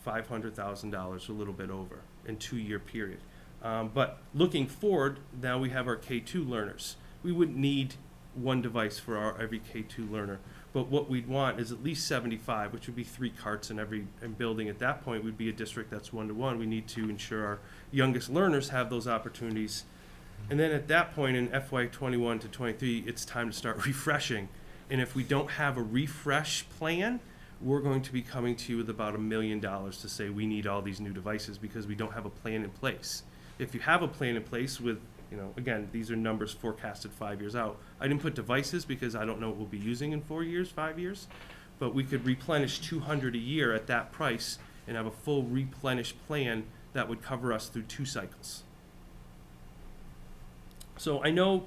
$500,000, a little bit over, in 2-year period. But looking forward, now we have our K2 learners. We wouldn't need 1 device for every K2 learner, but what we'd want is at least 75, which would be 3 carts in every building. At that point, we'd be a district that's 1-to-1. We need to ensure our youngest learners have those opportunities. And then at that point in FY 21 to 23, it's time to start refreshing. And if we don't have a refresh plan, we're going to be coming to you with about $1 million to say we need all these new devices because we don't have a plan in place. If you have a plan in place with, again, these are numbers forecasted 5 years out. I didn't put devices because I don't know what we'll be using in 4 years, 5 years, but we could replenish 200 a year at that price and have a full replenish plan that would cover us through 2 cycles. So I know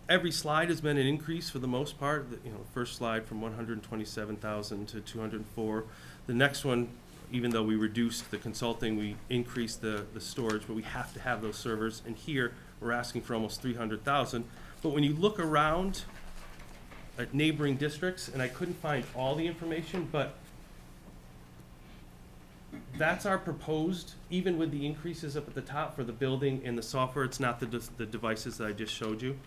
every slide has been an increase for the most part. The first slide from 127,000 to 204. The next one, even though we reduced the consulting, we increased the storage, but we have to have those servers. And here, we're asking for almost 300,000. But when you look around at neighboring districts, and I couldn't find all the information, but that's our proposed, even with the increases up at the top for the building and the software, it's not the devices that I just showed you.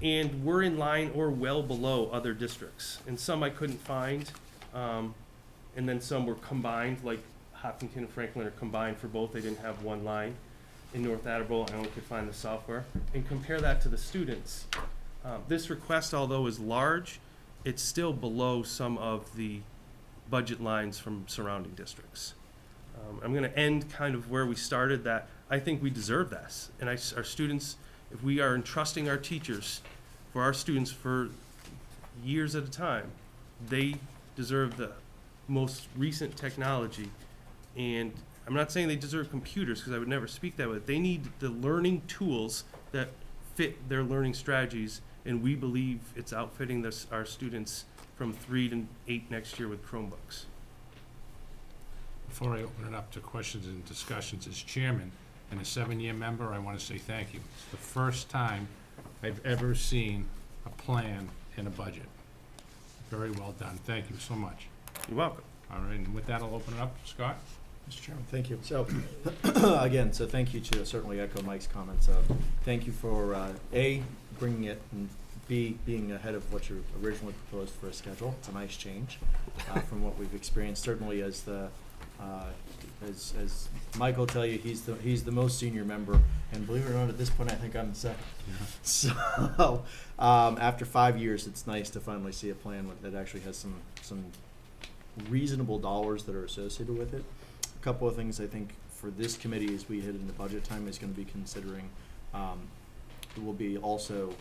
And we're in line or well below other districts. And some I couldn't find, and then some were combined, like Hopkinton and Franklin are combined for both. They didn't have one line. In North Attleboro, I only could find the software. And compare that to the students. This request, although is large, it's still below some of the budget lines from surrounding districts. I'm going to end kind of where we started, that I think we deserve this. And our students, if we are entrusting our teachers for our students for years at a time, they deserve the most recent technology. And I'm not saying they deserve computers, because I would never speak that way. They need the learning tools that fit their learning strategies, and we believe it's outfitting our students from 3 to 8 next year with Chromebooks. Before I open it up to questions and discussions, as chairman and a 7-year member, I want to say thank you. It's the first time I've ever seen a plan and a budget. Very well done. Thank you so much. You're welcome. All right, and with that, I'll open it up. Scott? Mr. Chairman, thank you. So, again, so thank you to certainly echo Mike's comments. Thank you for, A, bringing it, and B, being ahead of what you originally proposed for a schedule. It's a nice change from what we've experienced. Certainly as Mike will tell you, he's the most senior member, and believe it or not, at this point, I think I'm the second. Yeah. So, after 5 years, it's nice to finally see a plan that actually has some reasonable dollars that are associated with it. A couple of things I think for this committee as we hit into budget time is going to be considering, it will be also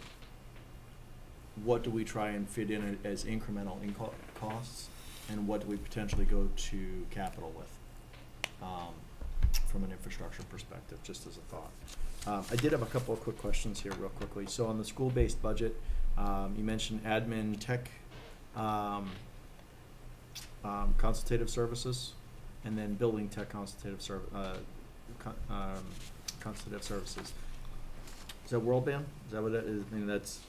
what do we try and fit in as incremental costs, and what do we potentially go to capital with from an infrastructure perspective, just as a thought. I did have a couple of quick questions here real quickly. So on the school-based budget, you mentioned admin tech consultative services, and then building tech consultative services. Is that World Band? Is that what it is? I mean, that's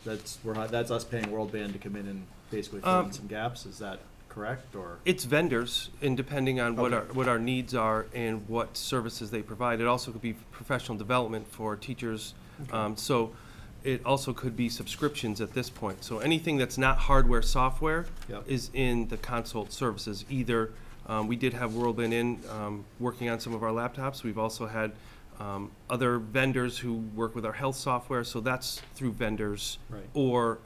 us paying World Band to come in and basically fill in some gaps. Is that correct, or? It's vendors, and depending on what Okay. what our needs are and what services they provide. It also could be professional development for teachers. Okay. So it also could be subscriptions at this point. So anything that's not hardware, software Yep. is in the consult services. Either we did have Whirlwind working on some of our laptops. We've also had other vendors who work with our health software. So that's through vendors, Right. or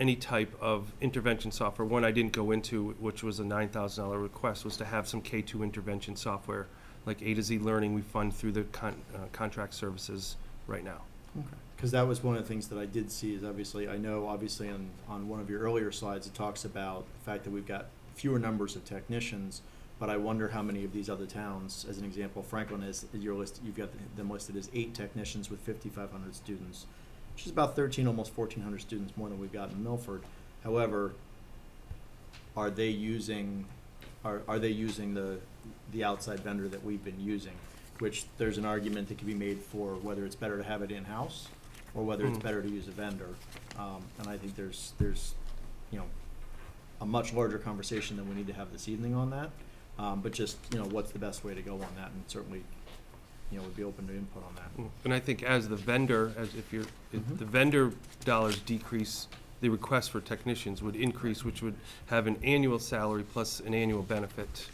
any type of intervention software. One I didn't go into, which was a $9,000 request, was to have some K2 intervention software, like A to Z Learning we fund through the contract services right now. Okay. Because that was one of the things that I did see is obviously on one of your earlier slides, it talks about the fact that we've got fewer numbers of technicians, but I wonder how many of these other towns, as an example, Franklin is your list, you've got them listed as 8 technicians with 5,500 students, which is about 13, almost 1,400 students more than we've got in Milford. However, are they using the outside vendor that we've been using? Which there's an argument that can be made for whether it's better to have it in-house or whether it's better to use a vendor. And I think there's a much larger conversation than we need to have this evening on that. But just, what's the best way to go on that, and certainly, would be open to input on that. And I think as the vendor, if the vendor dollars decrease, the request for technicians would increase, which would have an annual salary plus an annual benefit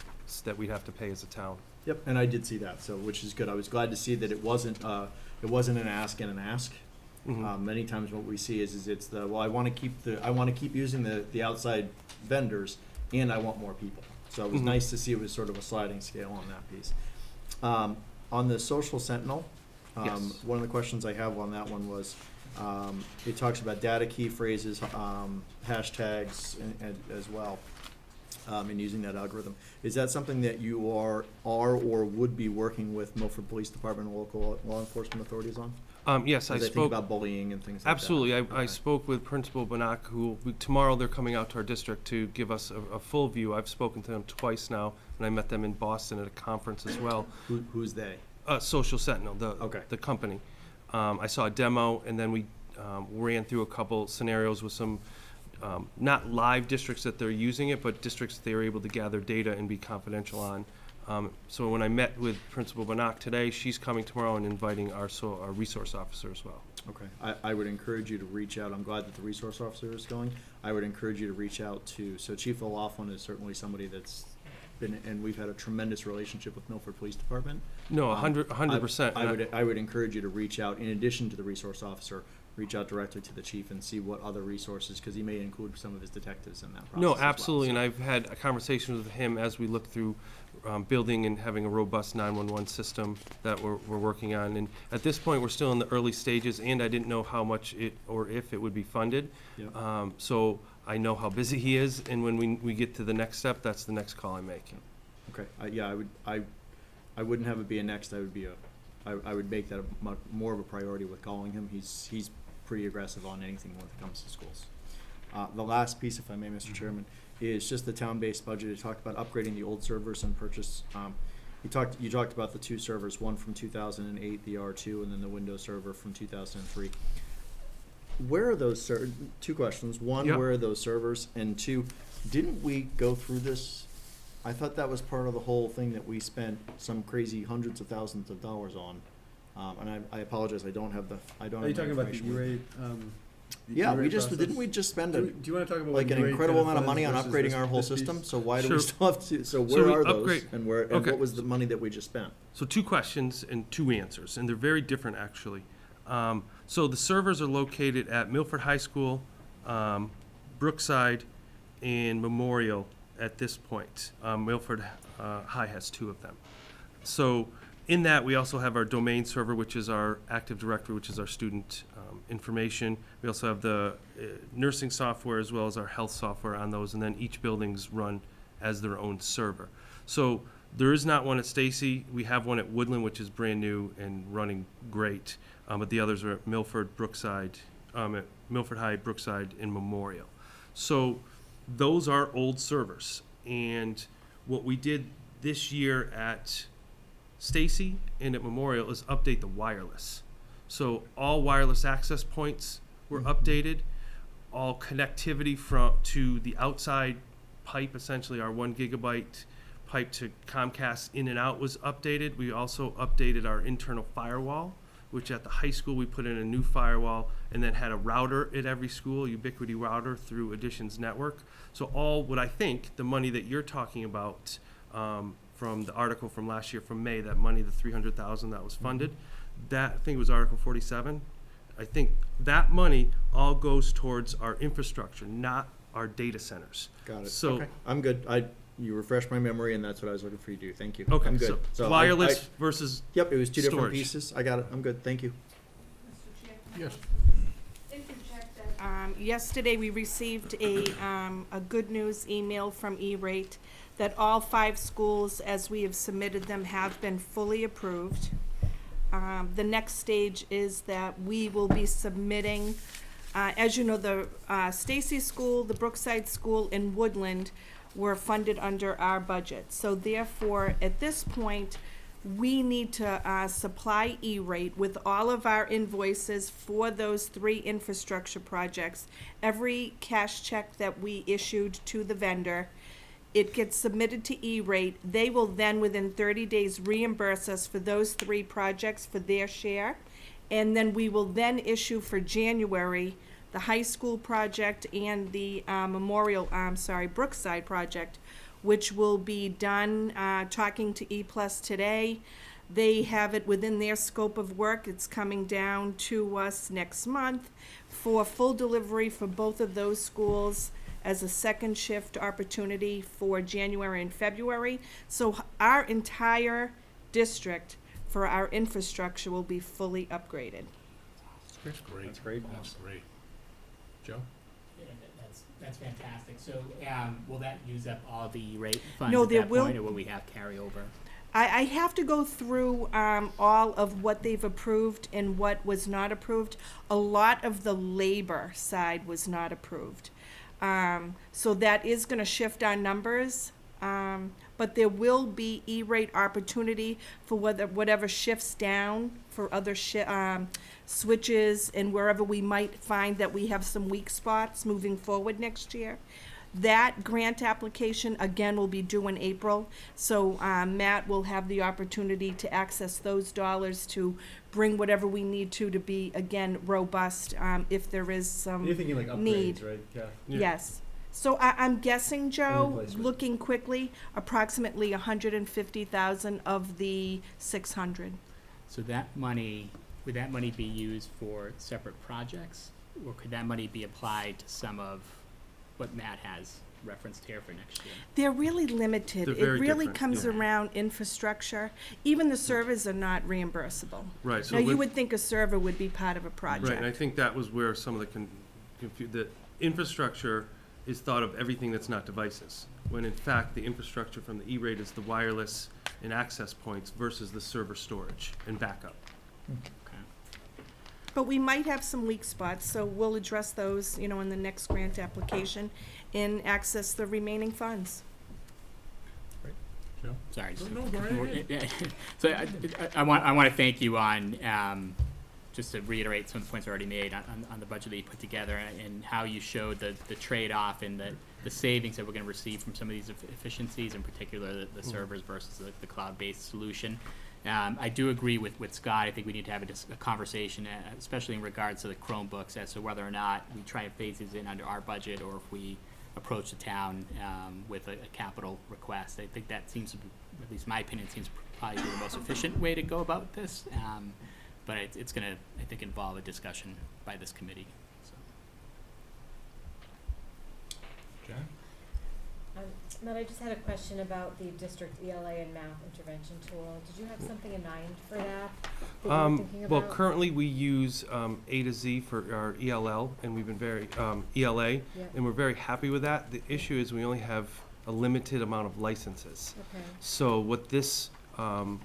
that we'd have to pay as a town. Yep, and I did see that, so which is good. I was glad to see that it wasn't an ask and an ask. Mhm. Many times what we see is it's I want to keep using the outside vendors, and I want more people. So it was Mhm. nice to see it was sort of a sliding scale on that piece. On the social Sentinel, Yes. one of the questions I have on that one was, it talks about data key phrases, hashtags as well. in using that algorithm. Is that something that you are or would be working with Milford Police Department and local law enforcement authorities on? Yes, I As they think spoke. about bullying and things like that. Absolutely. I Okay. spoke with Principal Banak, tomorrow they're coming out to our district to give us a full view. I've spoken to them twice now, and I met them in Boston at a conference as well. Who's they? Social Sentinel, Okay. the company. I saw a demo, and then we ran through a couple scenarios with some, not live districts that they're using it, but districts that they were able to gather data and be confidential on. So when I met with Principal Banak today, she's coming tomorrow and inviting our resource officer as well. Okay, I would encourage you to reach out. I'm glad that the resource officer is going. I would encourage you to reach out to, so Chief O'Laughlin is certainly somebody that's been, and we've had a tremendous relationship with Milford Police Department. No, 100%. I would encourage you to reach out, in addition to the resource officer, reach out directly to the chief and see what other resources, because he may include some of his detectives in that process. No, as well. absolutely, and I've had a conversation with him as we look through building and having a robust 911 system that we're working on. And at this point, we're still in the early stages, and I didn't know how much it, or if it would be funded. Yeah. So I know how busy he is, and when we get to the next step, that's the next call I make. Okay, I wouldn't have it be a next, I would make that more of a priority with calling him. He's pretty aggressive on anything when it comes to schools. The last piece, if I may, Mr. Chairman, is just the town-based budget. You talked about upgrading the old servers and purchase. You talked about the two servers, one from 2008, the R2, and then the Windows server from 2003. Where are those two questions. One, Yep. Where are those servers? And two, didn't we go through this? I thought that was part of the whole thing that we spent some crazy hundreds of thousands of dollars on. And I apologize, I don't have the Are you talking about the E-rate? Yeah, didn't we just spend Do you want to talk about like what an E-rate incredible kind amount of money on versus upgrading our whole this piece? system? So why do Sure. we still have to, so So where we are those? upgrade- And Okay. what was the money that we just spent? So 2 questions and 2 answers, and they're very different, actually. So the servers are located at Milford High School, Brookside, and Memorial at this point. Milford High has 2 of them. So in that, we also have our domain server, which is our Active Directory, which is our student information. We also have the nursing software as well as our health software on those, and then each building's run as their own server. So there is not one at Stacy. We have one at Woodland, which is brand new and running great, but the others are at Milford, Brookside, at Milford High, Brookside, and Memorial. So those are old servers, and what we did this year at Stacy and at Memorial is update the wireless. So all wireless access points were updated, all connectivity to the outside pipe, essentially our 1 gigabyte pipe to Comcast in and out was updated. We also updated our internal firewall, which at the high school we put in a new firewall and then had a router at every school, Ubiquity router through Additions Network. So all what I think, the money that you're talking about from the article from last year, from May, that money, the $300,000 that was funded, that, I think it was Article 47. I think that money all goes towards our infrastructure, not our data centers. Got it. So- Okay, I'm good. You refreshed my memory, and that's what I was looking for you to do. Thank you. Okay, I'm good. so wireless versus Yep, it was 2 different storage. pieces. I got it. I'm good. Thank you. Yes. Yesterday, we received a good news email from E-rate that all 5 schools, as we have submitted them, have been fully approved. The next stage is that we will be submitting, as you know, the Stacy School, the Brookside School, and Woodland were funded under our budget. So therefore, at this point, we need to supply E-rate with all of our invoices for those 3 infrastructure projects. Every cash check that we issued to the vendor, it gets submitted to E-rate. They will then, within 30 days, reimburse us for those 3 projects for their share. And then we will then issue for January the high school project and the Brookside project, which will be done, talking to E-Plus today. They have it within their scope of work. It's coming down to us next month for full delivery for both of those schools as a second shift opportunity for January and February. So our entire district for our infrastructure will be fully upgraded. That's great. That's great. That's great. Joe? That's fantastic. So, will that use up all the E-rate funds No, at there that will- point, or will we have carryover? I have to go through all of what they've approved and what was not approved. A lot of the labor side was not approved. So that is going to shift our numbers. But there will be E-rate opportunity for whatever shifts down for other switches and wherever we might find that we have some weak spots moving forward next year. That grant application, again, will be due in April, so Matt will have the opportunity to access those dollars to bring whatever we need to be, again, robust, if there is some You're thinking like upgrades, need. right? Yeah. Yes. So I'm guessing, Joe, replacement. looking quickly, approximately 150,000 of the 600. So that money, would that money be used for separate projects? Or could that money be applied to some of what Matt has referenced here for next year? They're really limited. They're It very really different, comes yeah. around infrastructure. Even the servers are not reimbursable. Right, so Now, you with- would think a server would be part of a Right, and I project. think that was where some of the infrastructure is thought of everything that's not devices, when in fact, the infrastructure from the E-rate is the wireless and access points versus the server storage and backup. Okay. But we might have some weak spots, so we'll address those, in the next grant application and access the remaining funds. Joe? Sorry. just- No, go right ahead. So I want to thank you on, just to reiterate some of the points already made on the budget that you put together and how you showed the trade-off and the savings that we're going to receive from some of these efficiencies, in particular the servers versus the cloud-based solution. I do agree with Scott. I think we need to have a conversation, especially in regards to the Chromebooks, as to whether or not we try and phase these in under our budget or if we approach the town with a capital request. I think that seems to be, at least my opinion, seems probably the most efficient way to go about this. But it's going to, I think, involve a discussion by this committee. So. Jen? Matt, I just had a question about the district ELA and math intervention tool. Did you have something in mind for that you were thinking Well, about? currently we use A to Z for our ELL, and we've been very, ELA, Yeah. and we're very happy with that. The issue is we only have a limited amount of licenses. Okay. So what this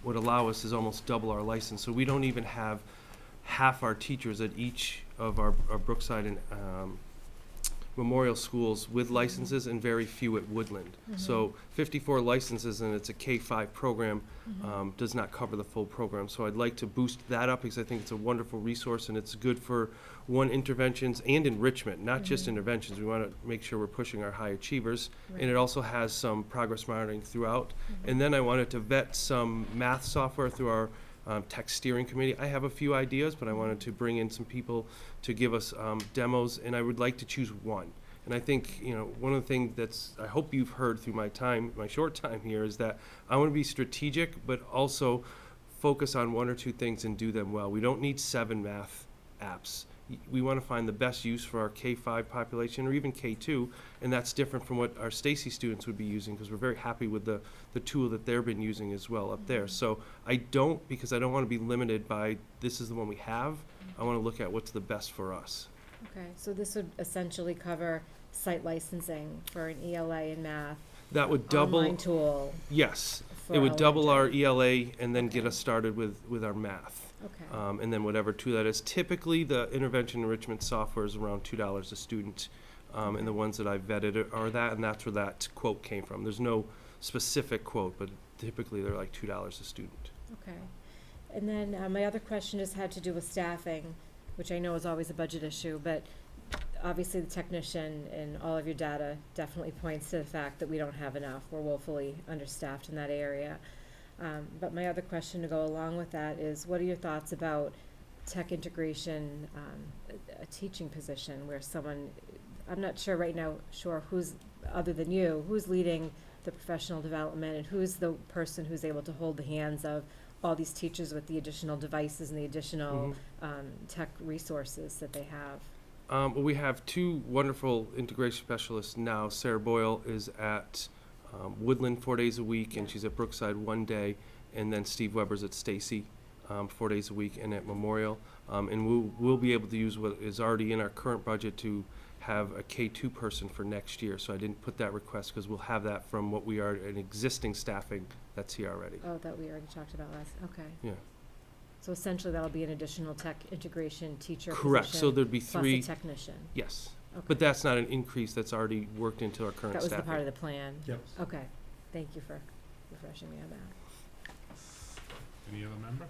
would allow us is almost double our license. So we don't even have half our teachers at each of our Brookside and Memorial schools with licenses and very few at Woodland. So 54 licenses and it's a K-5 program does not cover the full program. So I'd like to boost that up because I think it's a wonderful resource and it's good for interventions and enrichment, not just interventions. We want to make sure we're pushing our high achievers. And it also has some progress monitoring throughout. And then I wanted to vet some math software through our tech steering committee. I have a few ideas, but I wanted to bring in some people to give us demos, and I would like to choose one. And I think, one of the things that's, I hope you've heard through my short time here, is that I want to be strategic, but also focus on one or two things and do them well. We don't need 7 math apps. We want to find the best use for our K-5 population or even K-2, and that's different from what our Stacy students would be using because we're very happy with the tool that they've been using as well up there. So because I don't want to be limited by this is the one we have. I want to look at what's the best for us. Okay, so this would essentially cover site licensing for an ELA in math, That would double. online tool. Yes, for it would double our elementary. ELA and then get us started with our math. Okay. And then whatever tool that is. Typically, the intervention enrichment software is around $2 a student. And the ones that I've vetted are that, and that's where that quote came from. There's no specific quote, but typically they're like $2 a student. Okay. And then my other question just had to do with staffing, which I know is always a budget issue, but obviously the technician and all of your data definitely points to the fact that we don't have enough. We're woefully understaffed in that area. But my other question to go along with that is, what are your thoughts about tech integration, a teaching position where someone, I'm not sure right now, who's, other than you, who's leading the professional development and who's the person who's able to hold the hands of all these teachers with the additional devices and the additional tech resources that they have? Well, we have 2 wonderful integration specialists now. Sarah Boyle is at Woodland 4 days a week, and she's at Brookside 1 day, and then Steve Weber's at Stacy 4 days a week and at Memorial. And we'll be able to use what is already in our current budget to have a K2 person for next year, so I didn't put that request because we'll have that from what we are, an existing staffing that's here already. Oh, that we already talked about last, okay. Yeah. So essentially, that'll be an additional tech integration teacher Correct, so position there'd be plus a three, technician. yes. Okay. But that's not an increase, that's already worked into our current That was staffing. the part of the plan? Yep. Okay, thank you for refreshing me on that. Any other member?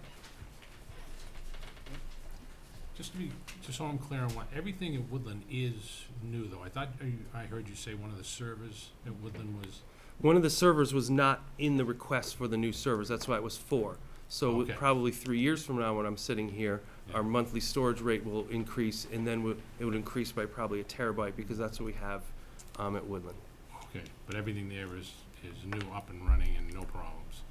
Just so I'm clear on what, everything at Woodland is new, though. I thought, I heard you say one of the servers at Woodland was, One of the servers was not in the request for the new servers, that's why it was 4. So Okay. probably 3 years from now, when I'm sitting here, Yeah. our monthly storage rate will increase, and then it would increase by probably a terabyte, because that's what we have at Woodland. okay, but everything there is new, up and running, and no problems.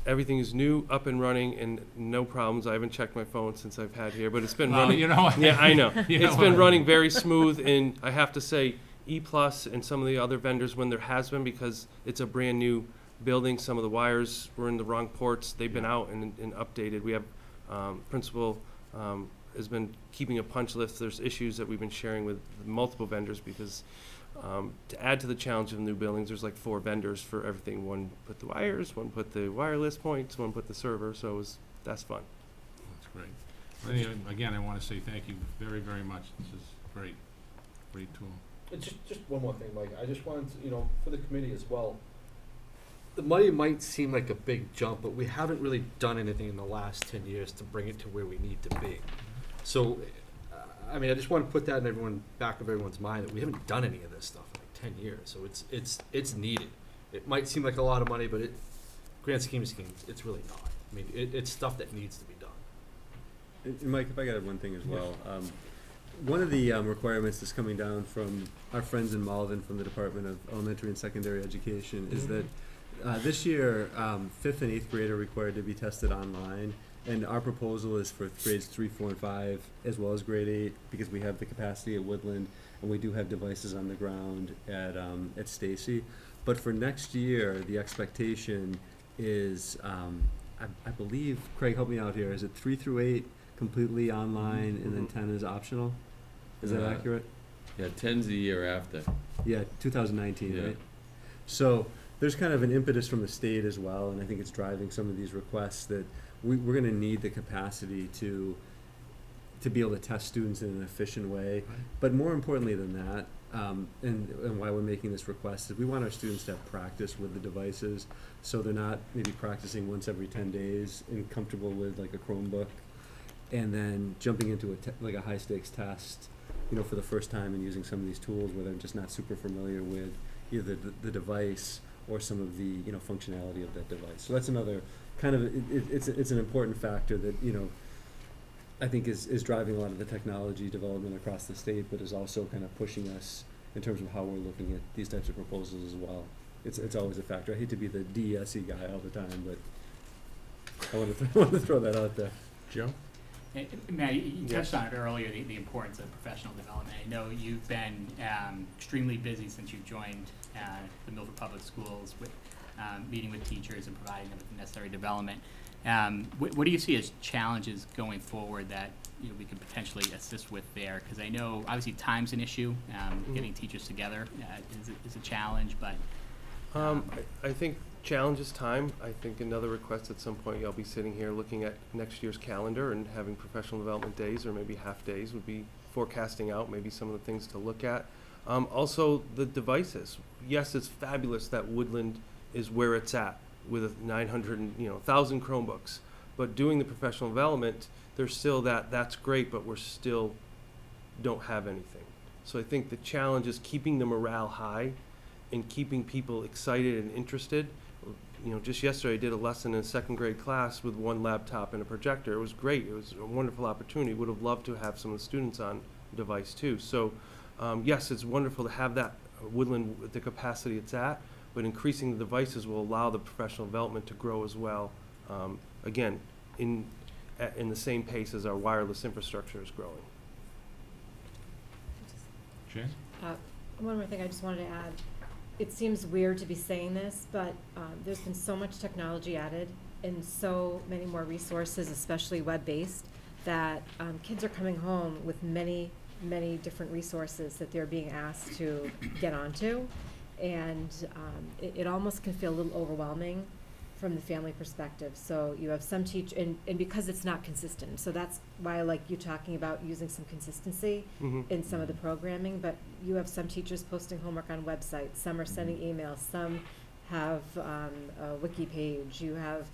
Everything is new, up and running, and no problems. I haven't checked my phone since I've had here, but it's been Well, running. you know. Yeah, I know. You know It's been what? running very smooth, and I have to say, E+ and some of the other vendors, when there has been, because it's a brand-new building, some of the wires were in the wrong ports, they've been out and updated. We have, principal has been keeping a punch list. There's issues that we've been sharing with multiple vendors, because to add to the challenge of new buildings, there's like 4 vendors for everything. One put the wires, one put the wireless points, one put the server, so that's fun. That's great. Anyway, again, I want to say thank you very, very much. This is great, great tool. Just one more thing, Mike. I just wanted to, for the committee as well. The money might seem like a big jump, but we haven't really done anything in the last 10 years to bring it to where we need to be. So, I mean, I just want to put that in back of everyone's mind that we haven't done any of this stuff in like 10 years. So it's needed. It might seem like a lot of money, but grand scheme of things, it's really not. I mean, it's stuff that needs to be done. And Mike, if I could add one thing as well. One of the requirements that's coming down from our friends in Malvern from the Department of Elementary and Secondary Education is that this year, 5th and 8th grade are required to be tested online. And our proposal is for grades 3, 4, and 5, as well as grade 8, because we have the capacity at Woodland, and we do have devices on the ground at Stacy. But for next year, the expectation is, I believe, Craig, help me out here, is it 3 through 8 completely online, and then 10 is optional? Is that accurate? Yeah, 10's the year after. Yeah, 2019, Yeah. right? So there's kind of an impetus from the state as well, and I think it's driving some of these requests that we're going to need the capacity to be able to test students in an efficient way. Right. But more importantly than that, and why we're making this request is we want our students to have practice with the devices, so they're not maybe practicing once every 10 days and comfortable with like a Chromebook, and then jumping into like a high stakes test, for the first time and using some of these tools where they're just not super familiar with either the device or some of the functionality of that device. So that's another kind of it's an important factor that I think is driving a lot of the technology development across the state, but is also kind of pushing us in terms of how we're looking at these types of proposals as well. It's always a factor. I hate to be the DESE guy all the time, but I want to throw that out there. Joe? Matt, you touched on it earlier, the importance of professional development. I know you've been extremely busy since you've joined the Milford Public Schools with meeting with teachers and providing them with the necessary development. What do you see as challenges going forward that we could potentially assist with there? Because I know obviously time's an issue. Getting teachers together is a challenge, but I think challenge is time. I think another request at some point, I'll be sitting here looking at next year's calendar and having professional development days or maybe half days would be forecasting out maybe some of the things to look at. Also, the devices. Yes, it's fabulous that Woodland is where it's at with 900 and 1,000 Chromebooks. But doing the professional development, there's still that's great, but we're still don't have anything. So I think the challenge is keeping the morale high and keeping people excited and interested. Just yesterday I did a lesson in a 2nd grade class with 1 laptop and a projector. It was great. It was a wonderful opportunity. Would have loved to have some of the students on device too. So yes, it's wonderful to have that Woodland with the capacity it's at, but increasing the devices will allow the professional development to grow as well. Again, in the same pace as our wireless infrastructure is growing. Jen? One more thing I just wanted to add. It seems weird to be saying this, but there's been so much technology added and so many more resources, especially web-based, that kids are coming home with many many different resources that they're being asked to get onto. And it almost can feel a little overwhelming from the family perspective. So you have some and because it's not consistent. So that's why I like you talking about using some consistency in some of the programming. But you have some teachers posting homework on websites, some are sending emails, some have a wiki page. You have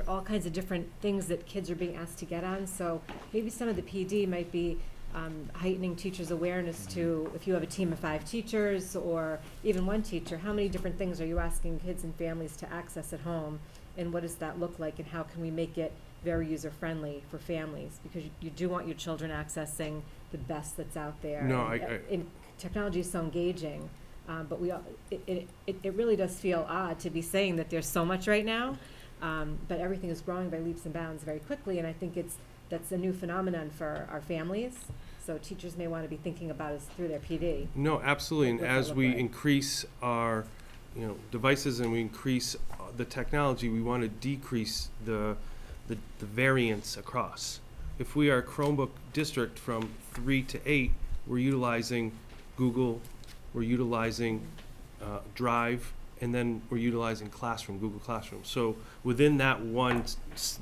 all kinds of different things that kids are being asked to get on. So maybe some of the PD might be heightening teachers' awareness to, if you have a team of 5 teachers or even 1 teacher, how many different things are you asking kids and families to access at home, and what does that look like, and how can we make it very user-friendly for families? Because you do want your children accessing the best that's out there. No, And technology is so engaging, but it really does feel odd to be saying that there's so much right now, but everything is growing by leaps and bounds very quickly, and I think that's a new phenomenon for our families. So teachers may want to be thinking about it through their PD. No, absolutely. And What's that as look we like? increase our, devices and we increase the technology, we want to decrease the variance across. If we are a Chromebook district from 3 to 8, we're utilizing Google, we're utilizing Drive, and then we're utilizing Classroom, Google Classroom. So within that one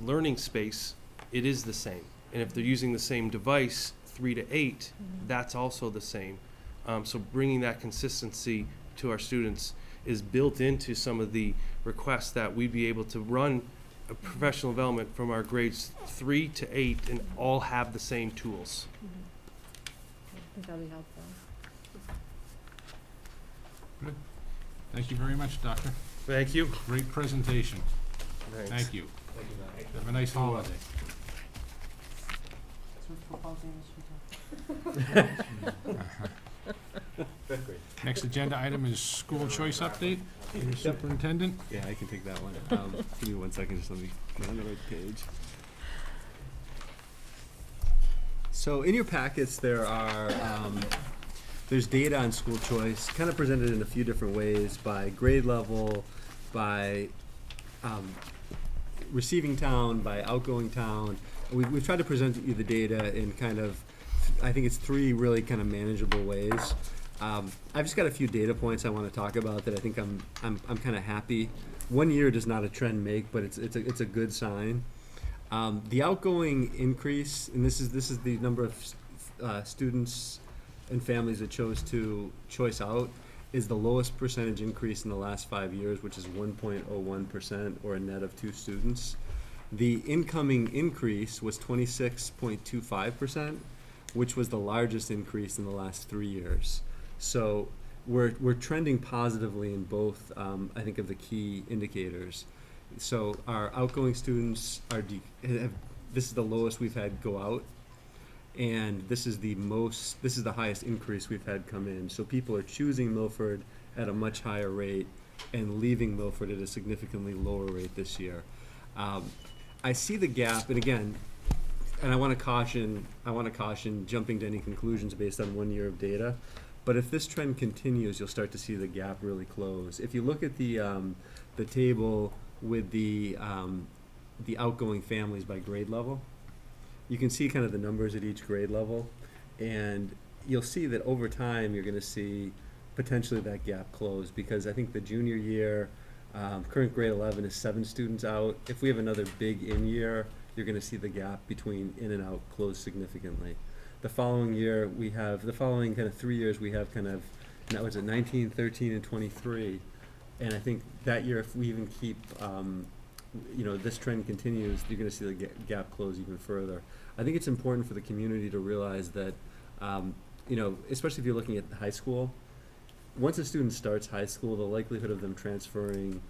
learning space, it is the same. And if they're using the same device, 3 to 8, that's also the same. So bringing that consistency to our students is built into some of the requests that we'd be able to run a professional development from our grades 3 to 8 and all have the same tools. I think that'll be helpful. Good. Thank you very much, Doctor. Thank you. Great presentation. Thanks. Thank you. Thank you, Matt. Have a nice holiday. Next agenda item is school choice update. Superintendent? Yeah, I can take that one. Give me 1 second, just let me get on the right page. So in your packets, there's data on school choice, kind of presented in a few different ways, by grade level, by receiving town, by outgoing town. We've tried to present you the data in kind of, I think it's 3 really kind of manageable ways. I've just got a few data points I want to talk about that I think I'm kind of happy. 1 year does not a trend make, but it's a good sign. The outgoing increase, and this is the number of students and families that chose to choice out, is the lowest percentage increase in the last 5 years, which is 1.01%, or a net of 2 students. The incoming increase was 26.25%, which was the largest increase in the last 3 years. So we're trending positively in both, I think, of the key indicators. So our outgoing students this is the lowest we've had go out, and this is the highest increase we've had come in. So people are choosing Milford at a much higher rate and leaving Milford at a significantly lower rate this year. I see the gap, and again, and I want to caution jumping to any conclusions based on 1 year of data. But if this trend continues, you'll start to see the gap really close. If you look at the table with the outgoing families by grade level, you can see kind of the numbers at each grade level, and you'll see that over time you're going to see potentially that gap close, because I think the junior year, current grade 11 is 7 students out. If we have another big in year, you're going to see the gap between in and out close significantly. The following year, the following kind of 3 years, we have kind of, that was at 19, 13, and 23. And I think that year, if we even keep, this trend continues, you're going to see the gap close even further. I think it's important for the community to realize that, especially if you're looking at high school, once a student starts high school, the likelihood of them transferring,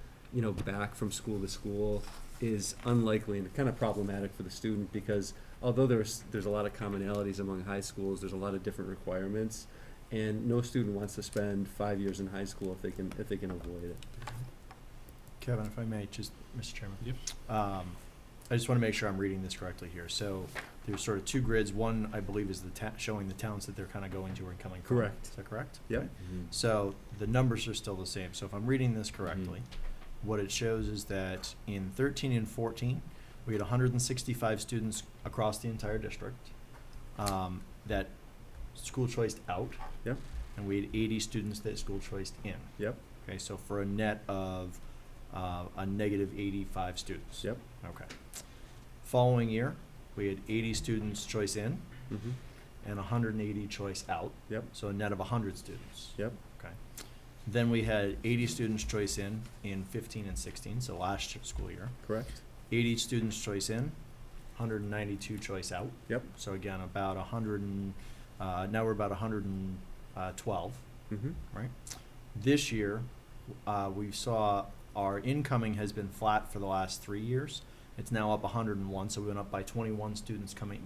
back from school to school is unlikely and kind of problematic for the student, because although there's a lot of commonalities among high schools, there's a lot of different requirements, and no student wants to spend 5 years in high school if they can avoid it. Kevin, if I may, just, Mr. Chairman. Yep. I just want to make sure I'm reading this correctly here. So there's sort of 2 grids. One, I believe, is showing the towns that they're kind of going to and coming from. Correct. Is that correct? Yep. Okay. So the numbers are still the same. So if I'm reading this correctly, what it shows is that in 13 and 14, we had 165 students across the entire district. That school choiced out. Yep. And we had 80 students that school choiced in. Yep. Okay, so for a net of a negative 85 students. Yep. Okay. Following year, we had 80 students choice in Mm-hmm. and 180 choice out. Yep. So a net of 100 students. Yep. Okay. Then we had 80 students choice in 15 and 16, so last school year. Correct. 80 students choice in, 192 choice out. Yep. So again, about 100 and, now we're about 112, Mm-hmm. right? This year, we saw our incoming has been flat for the last 3 years. It's now up 101, so we went up by 21 students coming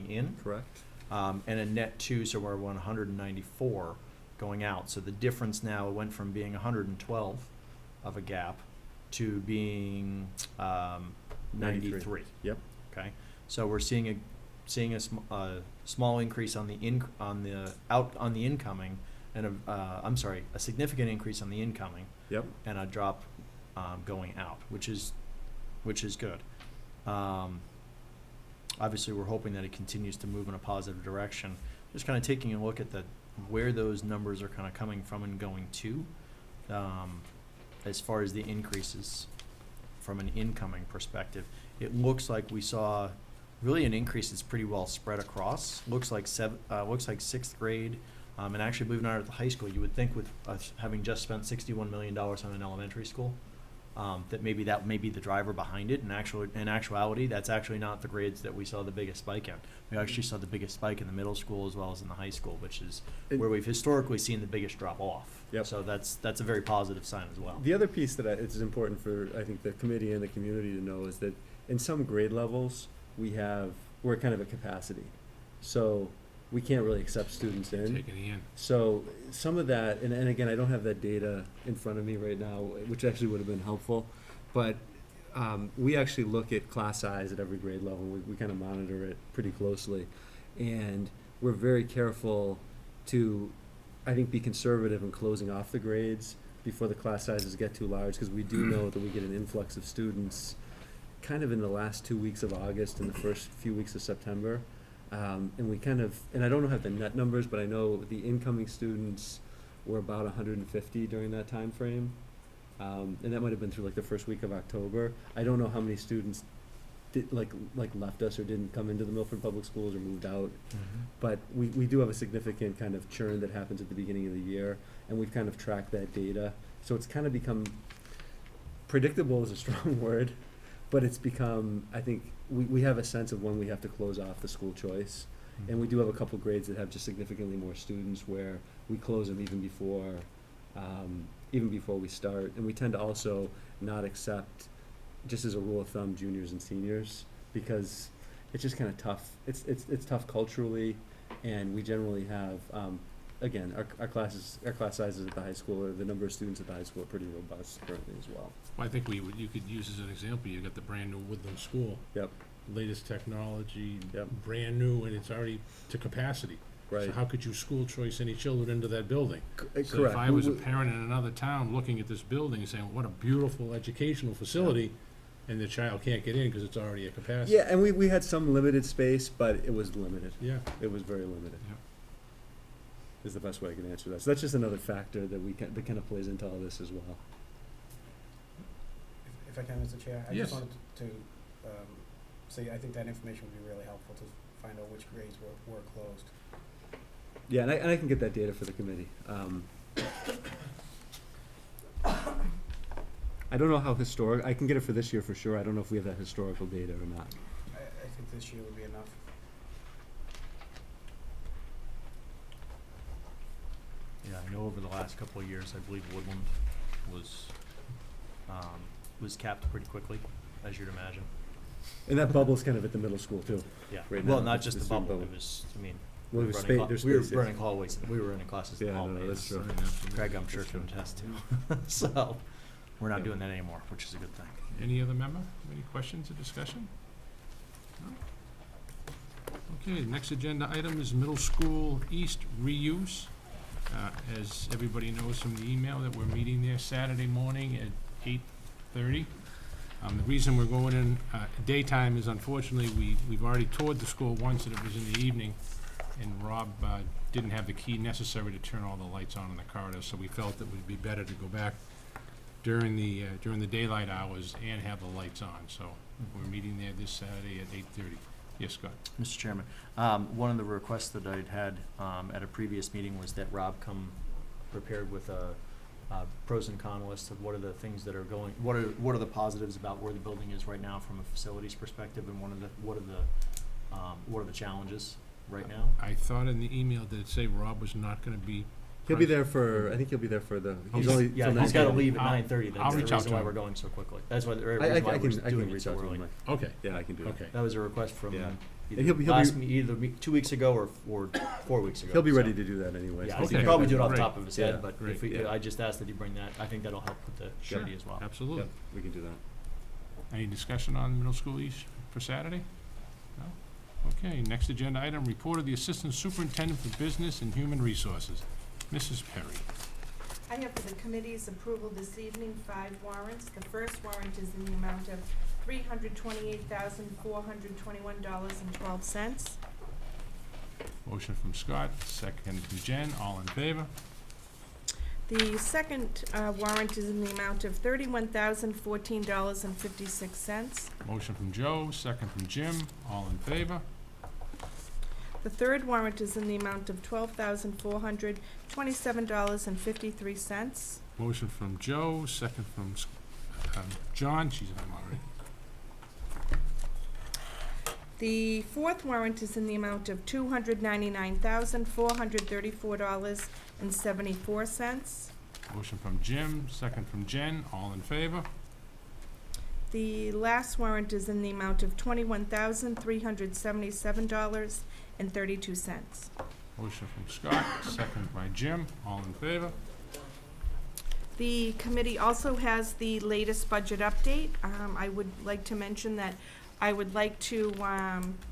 in. Correct. And a net 2, so we're 194 going out. So the difference now went from being 112 of a gap to being 93. Yep. Okay, so we're seeing a small increase on the incoming, and a significant increase on the incoming. Yep. And a drop going out, which is good. Obviously, we're hoping that it continues to move in a positive direction. Just kind of taking a look at where those numbers are kind of coming from and going to, as far as the increases from an incoming perspective. It looks like we saw really an increase that's pretty well spread across. Looks like sixth grade, and actually, believe it or not, at the high school, you would think with us having just spent $61 million on an elementary school, that may be the driver behind it. In actuality, that's actually not the grades that we saw the biggest spike in. We actually saw the biggest spike in the middle school as well as in the high school, which is where we've historically seen the biggest drop off. Yep. So that's a very positive sign as well. The other piece that it's important for, I think, the committee and the community to know is that in some grade levels, we're kind of at capacity. So we can't really accept students in. Taking it in. So some of that, and again, I don't have that data in front of me right now, which actually would have been helpful, but we actually look at class size at every grade level. We kind of monitor it pretty closely. And we're very careful to, I think, be conservative in closing off the grades before the class sizes get too large, because we do know that we get an influx of students kind of in the last 2 weeks of August and the first few weeks of September. And I don't have the net numbers, but I know the incoming students were about 150 during that time frame. And that might have been through like the first week of October. I don't know how many students did, like left us or didn't come into the Milford Public Schools or moved out. Mm-hmm. But we do have a significant kind of churn that happens at the beginning of the year, and we've kind of tracked that data. So it's kind of become, predictable is a strong word, but it's become, I think, we have a sense of when we have to close off the school choice. Mm-hmm. And we do have a couple grades that have just significantly more students where we close them even before we start. And we tend to also not accept, just as a rule of thumb, juniors and seniors, because it's just kind of tough. It's tough culturally, and we generally have, again, our class sizes at the high school, or the number of students at the high school are pretty robust currently as well. Well, I think you could use as an example, you got the brand new Woodland School. Yep. Latest technology. Yep. Brand new, and it's already to capacity. Right. So how could you school choice any children into that building? Correct. So if I was a parent in another town looking at this building and saying, what a beautiful educational facility, and the child can't get in because it's already at capacity. Yeah, and we had some limited space, but it was limited. Yeah. It was very limited. Yeah. Is the best way I can answer that. So that's just another factor that that kind of plays into all this as well. If I can, Mr. Chair, I Yes. just wanted to say I think that information would be really helpful to find out which grades were closed. Yeah, and I can get that data for the committee. I don't know how historic, I can get it for this year for sure. I don't know if we have that historical data or not. I think this year would be enough. Yeah, I know over the last couple of years, I believe Woodland was capped pretty quickly, as you'd imagine. And that bubble's kind of at the middle school too. Yeah, right well, now. not It's just the student bubble, it was, Well, we there's were running there's we were space, running hallways, we were running classes in the Yeah, no, hallways. that's true. Craig, I'm sure, can attest to. So, we're not doing that anymore, which is a good thing. Any other member? Any questions or discussion? No? Okay, the next agenda item is middle school east reuse. As everybody knows from the email, that we're meeting there Saturday morning at 8:30. The reason we're going in daytime is unfortunately we've already toured the school once and it was in the evening. and Rob didn't have the key necessary to turn all the lights on in the corridor, so we felt it would be better to go back during the daylight hours and have the lights on. So we're meeting there this Saturday at 8:30. Yes, Scott? Mr. Chairman, one of the requests that I'd had at a previous meeting was that Rob come prepared with a pros and con list of what are the things that are going, what are the positives about where the building is right now from a facilities perspective, and what are the challenges right now? I thought in the email that it say Rob was not gonna be. He'll be there for, I think he'll be there for the, he's Okay. only. Yeah, till he's got to 9:30. leave at I'll- 9:30. That's I'll the reach out reason to why him. we're going so quickly. That's why the I reason why can we're reach doing it out so to him. early. Mike. Okay. Yeah, I can do that. Okay. That was a request from Yeah. either He'll be- 2 weeks ago or 4 weeks ago. He'll be so. ready to do that anyways. Yeah, Okay. he can probably do it off the Great. top of his Yeah. head, but Great. if we, Yeah. I just asked that you bring that. I think that'll help with the Sure. committee as well. Absolutely. Yep, we can do that. Any discussion on middle school east for Saturday? No? Okay, next agenda item, report of the Assistant Superintendent for Business and Human Resources. Mrs. Perry. I have for the committee's approval this evening 5 warrants. The first warrant is in the amount of $328,421.12. Motion from Scott, second from Jen, all in favor? The second warrant is in the amount of $31,014.56. Motion from Joe, second from Jim, all in favor? The third warrant is in the amount of $12,427.53. Motion from Joe, second from John, she's on already. The fourth warrant is in the amount of $299,434.74. Motion from Jim, second from Jen, all in favor? The last warrant is in the amount of $21,377.32. Motion from Scott, second by Jim, all in favor? The committee also has the latest budget update. I would like to mention that I would like to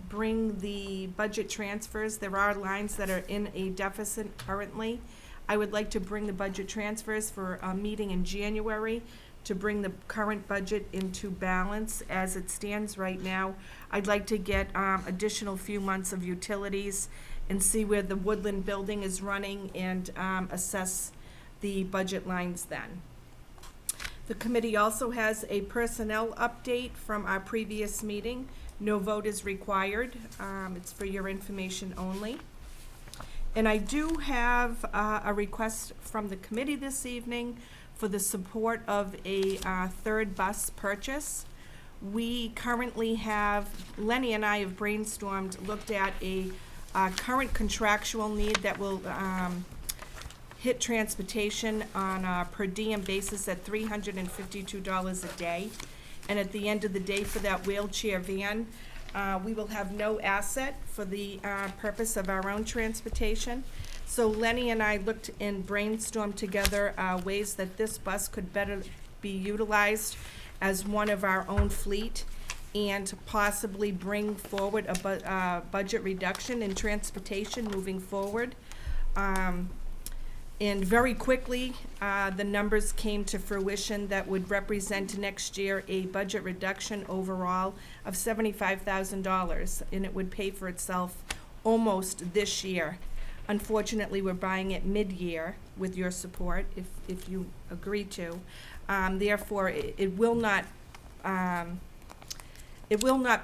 bring the budget transfers. There are lines that are in a deficit currently. I would like to bring the budget transfers for a meeting in January to bring the current budget into balance as it stands right now. I'd like to get additional few months of utilities and see where the Woodland building is running and assess the budget lines then. The committee also has a personnel update from our previous meeting. No vote is required. It's for your information only. And I do have a request from the committee this evening for the support of a third bus purchase. We currently have, Lenny and I have brainstormed, looked at a current contractual need that will hit transportation on a per diem basis at $352 a day. And at the end of the day, for that wheelchair van, we will have no asset for the purpose of our own transportation. So Lenny and I looked and brainstormed together ways that this bus could better be utilized as one of our own fleet and possibly bring forward a budget reduction in transportation moving forward. And very quickly, the numbers came to fruition that would represent next year a budget reduction overall of $75,000, and it would pay for itself almost this year. Unfortunately, we're buying it mid-year with your support, if you agree to. Therefore, it will not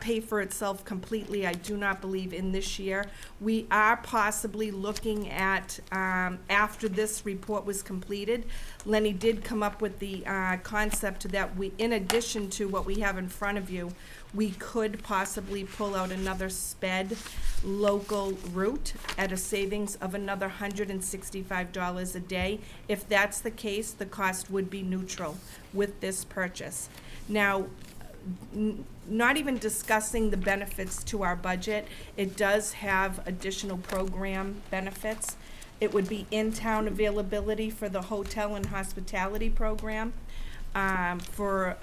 pay for itself completely, I do not believe, in this year. We are possibly looking at, after this report was completed, Lenny did come up with the concept that we, in addition to what we have in front of you, we could possibly pull out another sped local route at a savings of another $165 a day. If that's the case, the cost would be neutral with this purchase. Now, not even discussing the benefits to our budget, it does have additional program benefits. It would be in-town availability for the hotel and hospitality program, for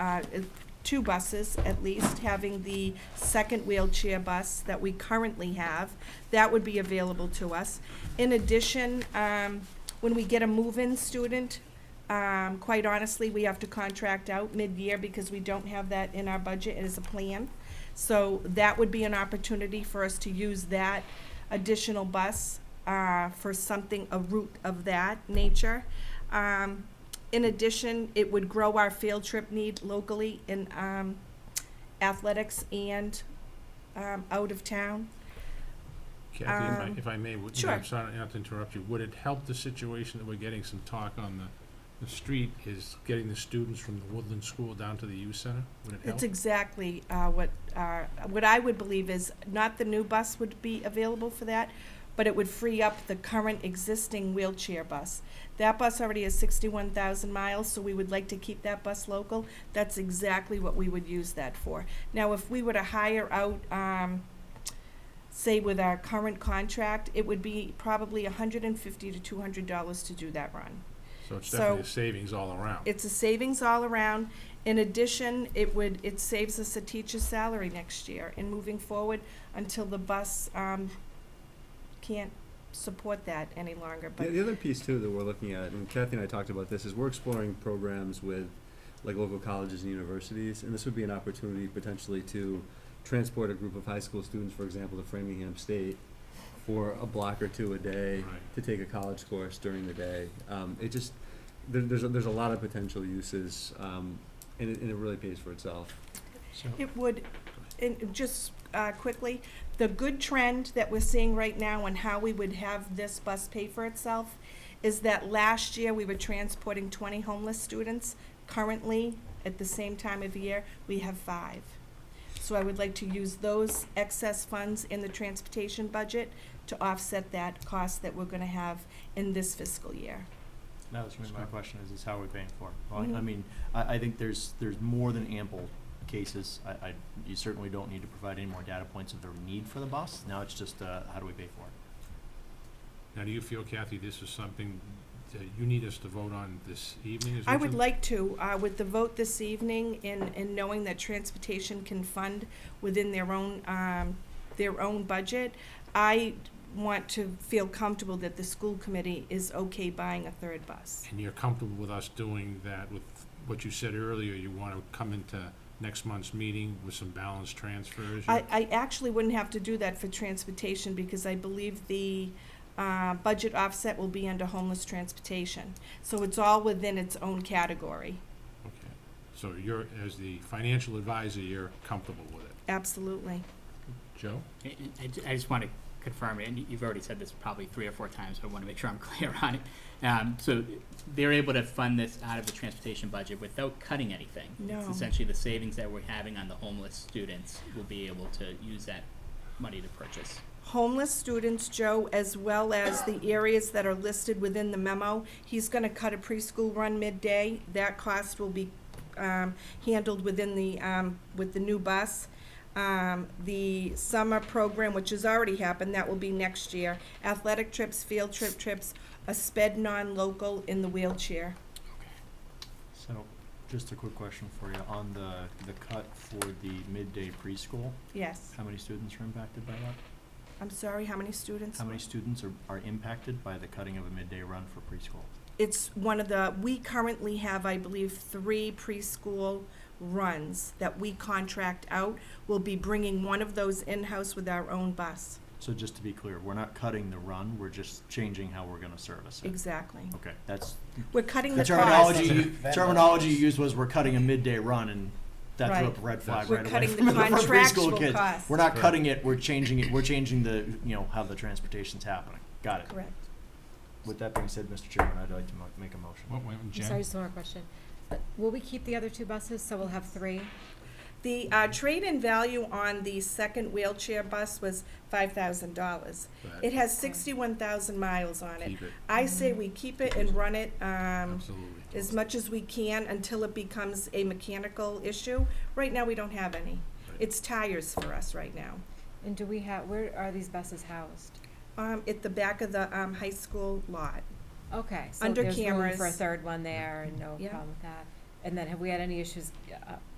2 buses at least, having the second wheelchair bus that we currently have, that would be available to us. In addition, when we get a move-in student, quite honestly, we have to contract out mid-year because we don't have that in our budget as a plan. So that would be an opportunity for us to use that additional bus for something, a route of that nature. In addition, it would grow our field trip need locally in athletics and out of town. Kathy, if I may, Sure. I'm sorry not to interrupt you, would it help the situation that we're getting some talk on the street is getting the students from the Woodland School down to the youth center? Would it help? It's exactly what I would believe is not the new bus would be available for that, but it would free up the current existing wheelchair bus. That bus already has 61,000 miles, so we would like to keep that bus local. That's exactly what we would use that for. Now, if we were to hire out, say with our current contract, it would be probably $150 to $200 to do that run. So it's definitely a savings all around. It's a savings all around. In addition, it saves us a teacher's salary next year and moving forward until the bus can't support that any longer. But The other piece too that we're looking at, and Kathy and I talked about this, is we're exploring programs with like local colleges and universities, and this would be an opportunity potentially to transport a group of high school students, for example, to Framingham State for a block or two a day to take a college course during the day. It just there's a lot of potential uses, and it really pays for itself. it would, and just quickly, the good trend that we're seeing right now and how we would have this bus pay for itself is that last year we were transporting 20 homeless students. Currently, at the same time of year, we have 5. So I would like to use those excess funds in the transportation budget to offset that cost that we're gonna have in this fiscal year. That was my question is how are we paying for it? Well, Mhm. I mean, I think there's more than ample cases. You certainly don't need to provide any more data points of the need for the bus. Now it's just, how do we pay for it? Now, do you feel, Kathy, this is something that you need us to vote on this evening? Is I what would you- like to, with the vote this evening and knowing that transportation can fund within their own budget, I want to feel comfortable that the school committee is okay buying a third bus. And you're comfortable with us doing that with what you said earlier, you want to come into next month's meeting with some balanced transfers? I actually wouldn't have to do that for transportation because I believe the budget offset will be under homeless transportation. So it's all within its own category. Okay, so you're, as the financial advisor, you're comfortable with it? Absolutely. Joe? I just want to confirm, and you've already said this probably 3 or 4 times, but I want to make sure I'm clear on it. So they're able to fund this out of the transportation budget without cutting anything. No. It's essentially the savings that we're having on the homeless students will be able to use that money to purchase. Homeless students, Joe, as well as the areas that are listed within the memo. He's gonna cut a preschool run midday. That cost will be handled within the, with the new bus. The summer program, which has already happened, that will be next year. Athletic trips, field trips, a sped non-local in the wheelchair. So, just a quick question for you. On the cut for the midday preschool, Yes. how many students are impacted by that? I'm sorry, how many students? How many students are impacted by the cutting of a midday run for preschool? It's one of the, we currently have, I believe, 3 preschool runs that we contract out. We'll be bringing one of those in-house with our own bus. So just to be clear, we're not cutting the run, we're just changing how we're gonna service it. Exactly. Okay, that's, We're cutting the the cost. terminology you used was we're cutting a midday run, and that threw Right. up a red flag We're right away cutting the from preschool contractual kids. cost. We're not cutting it, we're changing the, how the transportation's happening. Got it. Correct. With that being said, Mr. Chairman, I'd like to make a motion. What, wait, I'm Jen? sorry, just one more question. Will we keep the other 2 buses, so we'll have 3? The trade-in value on the second wheelchair bus was $5,000. It has 61,000 miles on it. Keep it, I say we keep it and run it absolutely. as much as we can until it becomes a mechanical issue. Right now, we don't have any. Right. It's tires for us right now. And do we have, where are these buses housed? At the back of the high school lot. Okay, so Under there's room for a cameras. 3rd one there and no Yeah. problem with that. And then have we had any issues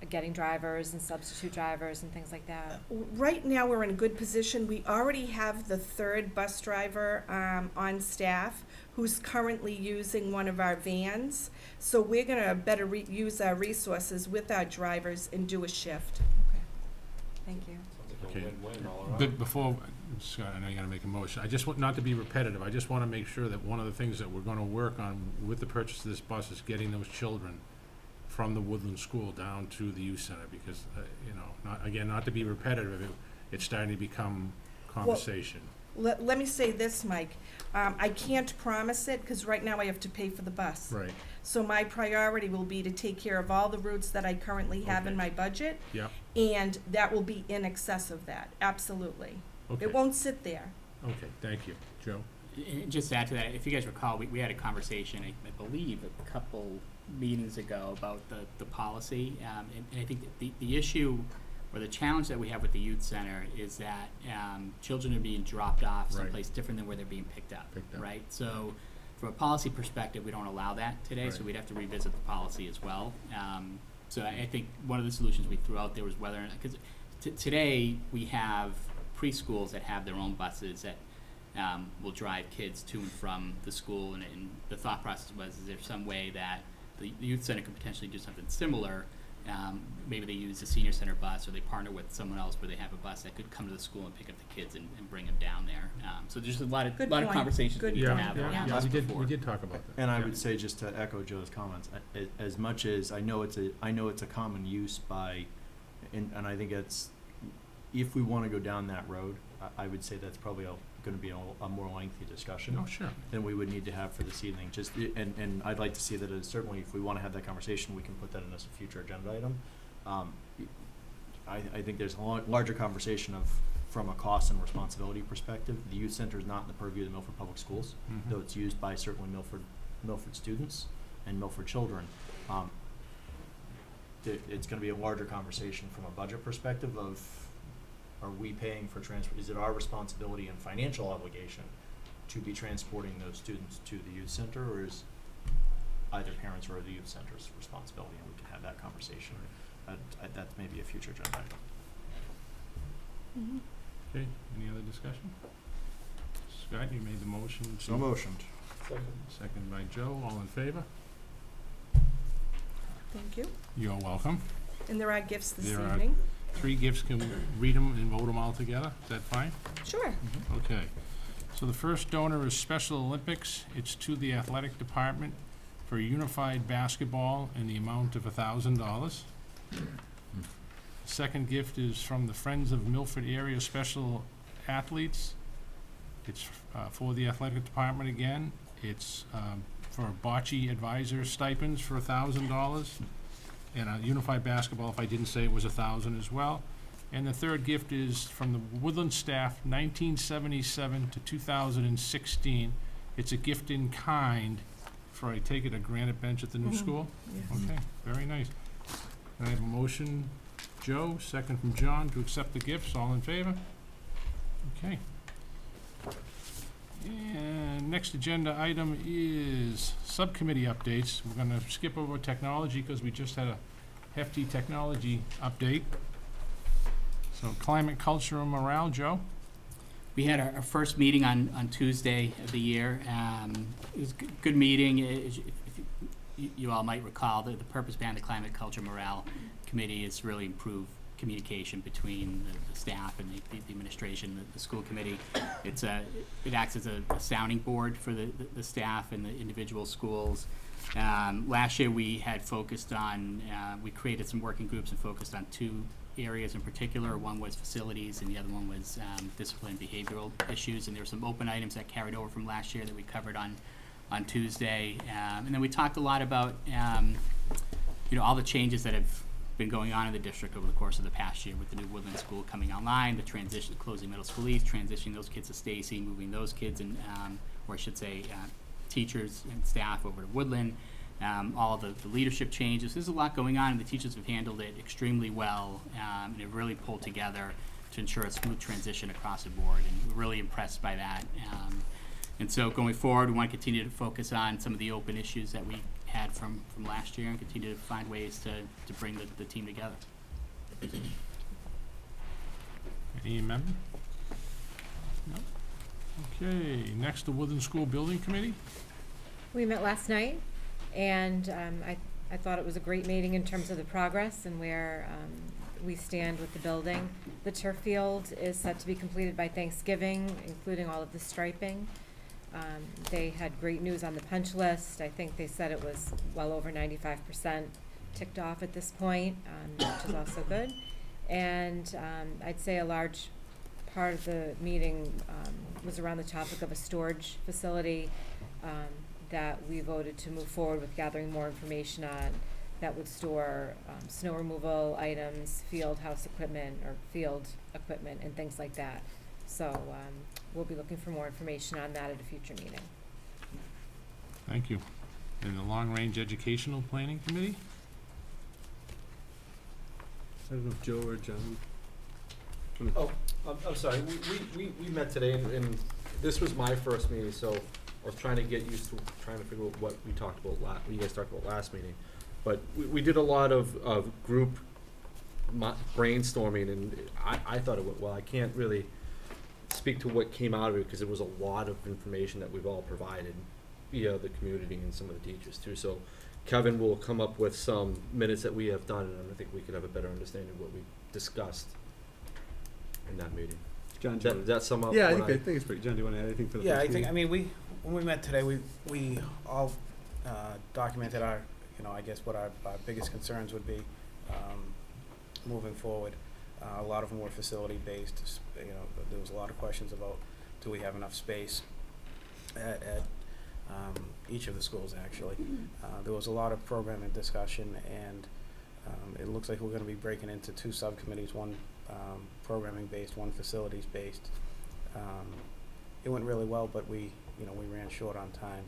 getting drivers and substitute drivers and things like that? Right now, we're in a good position. We already have the 3rd bus driver on staff who's currently using one of our vans. So we're gonna better use our resources with our drivers and do a shift. Okay, thank you. Okay. Win-win all around. But before Scott, I know you gotta make a motion. I just want, not to be repetitive, I just wanna make sure that one of the things that we're gonna work on with the purchase of this bus is getting those children from the Woodland School down to the youth center, because, you know, not, again, not to be repetitive, it's starting to become conversation. Let me say this, Mike. I can't promise it, because right now I have to pay for the bus. Right, So my priority will be to take care of all the routes that I currently have in Okay. my budget, yeah, and that will be in excess of that, absolutely. okay, It won't sit there. okay, thank you. Joe? And just to add to that, if you guys recall, we had a conversation, I believe, a couple meetings ago about the policy. And I think that the issue or the challenge that we have with the youth center is that children are being dropped off Right. someplace different than where they're being picked up, Picked up. right? So from a policy perspective, we don't allow that today, so Right. we'd have to revisit the policy as well. So I think one of the solutions we threw out there was whether, because today we have preschools that have their own buses that will drive kids to and from the school, and the thought process was, is there some way that the youth center could potentially do something similar? Maybe they use a senior center bus, or they partner with someone else where they have a bus that could come to the school and pick up the kids and bring them down there. So there's a lot of Good lot of point. conversations Good we need to point. have Yeah, around yeah, this we did, before. we did talk about that. And I Yeah. would say, just to echo Joe's comments, as much as I know it's a common use by, and I think it's, if we want to go down that road, I would say that's probably going to be a more lengthy discussion Oh, sure. than we would need to have for this evening. Just, and I'd like to see that as, certainly if we want to have that conversation, we can put that in as a future agenda item. I think there's a larger conversation of, from a cost and responsibility perspective. The youth center is not in the purview of the Milford Public Schools, Mhm. though it's used by certainly Milford students and Milford children. It's gonna be a larger conversation from a budget perspective of, are we paying for is it our responsibility and financial obligation to be transporting those students to the youth center, or is either parents or the youth center's responsibility, and we can have that conversation. That's maybe a future agenda item. Okay, any other discussion? Scott, you made the motion. So motioned. Second by Joe, all in favor? Thank you. You're welcome. And there are gifts this There are- evening. 3 gifts, can we read them and vote them all together? Is that fine? Sure. Okay. So the first donor is Special Olympics. It's to the athletic department for unified basketball in the amount of $1,000. Second gift is from the Friends of Milford Area Special Athletes. It's for the athletic department again. It's for bocce advisor stipends for $1,000. And unified basketball, if I didn't say it was 1,000 as well. And the third gift is from the Woodland staff, 1977 to 2016. It's a gift in kind for, I take it, a granite bench at the new school? Yes. Okay, very nice. Can I have a motion, Joe, second from John, to accept the gifts? All in favor? Okay. And next agenda item is subcommittee updates. We're gonna skip over technology because we just had a hefty technology update. So climate, culture, and morale, Joe? We had our first meeting on Tuesday of the year. It was a good meeting. You all might recall that the purpose behind the Climate, Culture, Morale Committee is really improve communication between the staff and the administration, the school committee. It acts as a sounding board for the staff and the individual schools. Last year we had focused on, we created some working groups and focused on 2 areas in particular. One was facilities and the other one was discipline and behavioral issues. And there were some open items that carried over from last year that we covered on Tuesday. And then we talked a lot about all the changes that have been going on in the district over the course of the past year with the new Woodland School coming online, the transition, closing middle school east, transitioning those kids to Stacy, moving those kids and, or I should say, teachers and staff over to Woodland, all of the leadership changes. There's a lot going on, and the teachers have handled it extremely well, and have really pulled together to ensure a smooth transition across the board, and we're really impressed by that. And so going forward, we want to continue to focus on some of the open issues that we had from last year and continue to find ways to bring the team together. Any amendment? No? Okay, next, the Woodland School Building Committee. We met last night, and I thought it was a great meeting in terms of the progress and where we stand with the building. The turf field is set to be completed by Thanksgiving, including all of the striping. They had great news on the punch list. I think they said it was well over 95% ticked off at this point, which is also good. And I'd say a large part of the meeting was around the topic of a storage facility that we voted to move forward with gathering more information on, that would store snow removal items, field house equipment, or field equipment, and things like that. So we'll be looking for more information on that at a future meeting. Thank you. And the Long Range Educational Planning Committee? I don't know if Joe or John. Oh, I'm sorry, we met today, and this was my first meeting, so I was trying to get used to trying to figure out what we talked about what you guys talked about last meeting. But we did a lot of group brainstorming, and I thought it went well. I can't really speak to what came out of it, because it was a lot of information that we've all provided via the community and some of the teachers too. So Kevin will come up with some minutes that we have done, and I think we could have a better understanding of what we discussed in that meeting. John, Does that sum up? Yeah, I what think it's pretty. John, do you want to add anything for the Yeah, first I think, I meeting? mean, when we met today, we all documented our, I guess what our biggest concerns would be moving forward. A lot of them were facility-based. There was a lot of questions about, do we have enough space at each of the schools, actually. There was a lot of programming discussion, and it looks like we're going to be breaking into two subcommittees, one programming-based, one facilities-based. It went really well, but we ran short on time.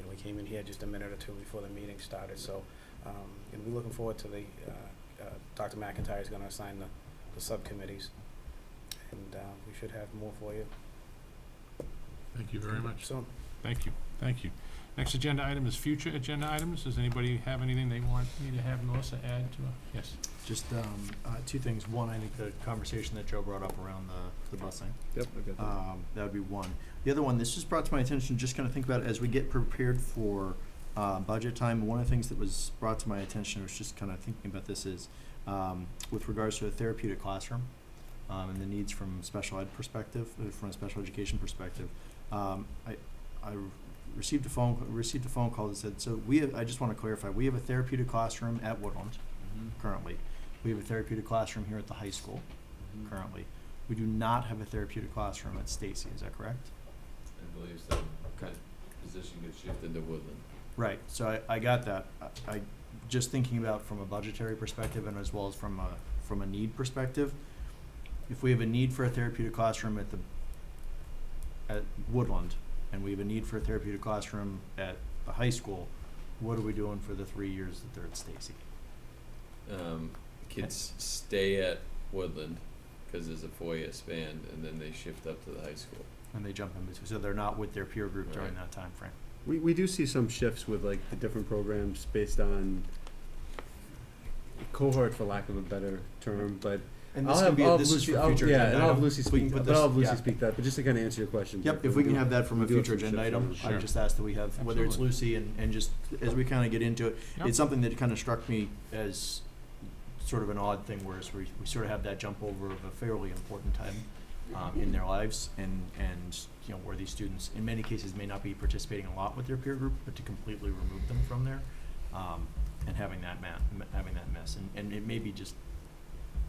We came in here just a minute or two before the meeting started, so we're looking forward to the Dr. McIntyre is going to assign the subcommittees, and we should have more for you. Thank you very much. Soon. Thank you. Thank you. Next agenda item is future agenda items. Does anybody have anything they want me to have Melissa add to? Yes. Just two things. One, I think the conversation that Joe brought up around the busing. Yep, I got that. That would be one. The other one, this just brought to my attention, just kind of think about it as we get prepared for budget time. One of the things that was brought to my attention, I was just kind of thinking about this, is with regards to a therapeutic classroom and the needs from special ed perspective, from a special education perspective. I received a phone call that said, so I just want to clarify, we have a therapeutic classroom at Woodland currently. We have a therapeutic classroom here at the high school currently. We do not have a therapeutic classroom at Stacy, is that correct? I believe so. Okay. That position gets shifted to Woodland. Right, so I got that. I just thinking about from a budgetary perspective and as well as from a need perspective, if we have a need for a therapeutic classroom at Woodland, and we have a need for a therapeutic classroom at the high school, what are we doing for the 3 years that they're at Stacy? Kids stay at Woodland because there's a 4-year span, and then they shift up to the high school. And they jump in between, so they're not with their peer group during that time frame. We do see some shifts with like the different programs based on cohort, for lack of a better term, but And this can be this is for future agenda and I'll have item. Lucy We speak. can put But I'll have this- Lucy yeah. speak that. But just to kind of answer your question. Yep, if we can have that from a we do have future some agenda shifts item, on it. I Sure. just asked that we have, whether it's Absolutely. Lucy and just as we kind of get into it, Yep. it's something that kind of struck me as sort of an odd thing, whereas we sort of have that jump over of a fairly important time in their lives, and where these students in many cases may not be participating a lot with their peer group, but to completely remove them from there, and having that mess, and it may be just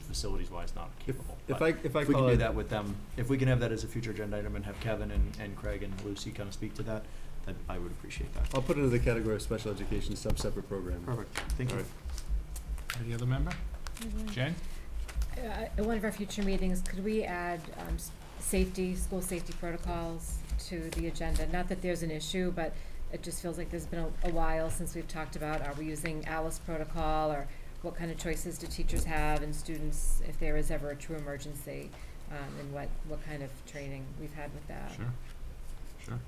facilities wise not capable. If But I if we call can do it- that with them, if we can have that as a future agenda item and have Kevin and Craig and Lucy kind of speak to that, then I would appreciate that. I'll put it into the category of special education sub-separate program. Perfect, thank you. All right. Any other member? Jen? At one of our future meetings, could we add school safety protocols to the agenda? Not that there's an issue, but it just feels like there's been a while since we've talked about, are we using Alice protocol, or what kind of choices do teachers have and students if there is ever a true emergency, and what kind of training we've had with that. Sure.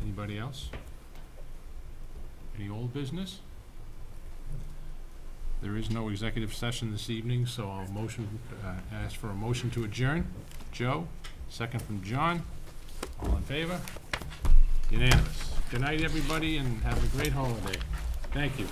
Anybody else? Any old business? There is no executive session this evening, so I'll ask for a motion to adjourn. Joe, second from John. All in favor? Unanimous. Good night, everybody, and have a great holiday. Thank you.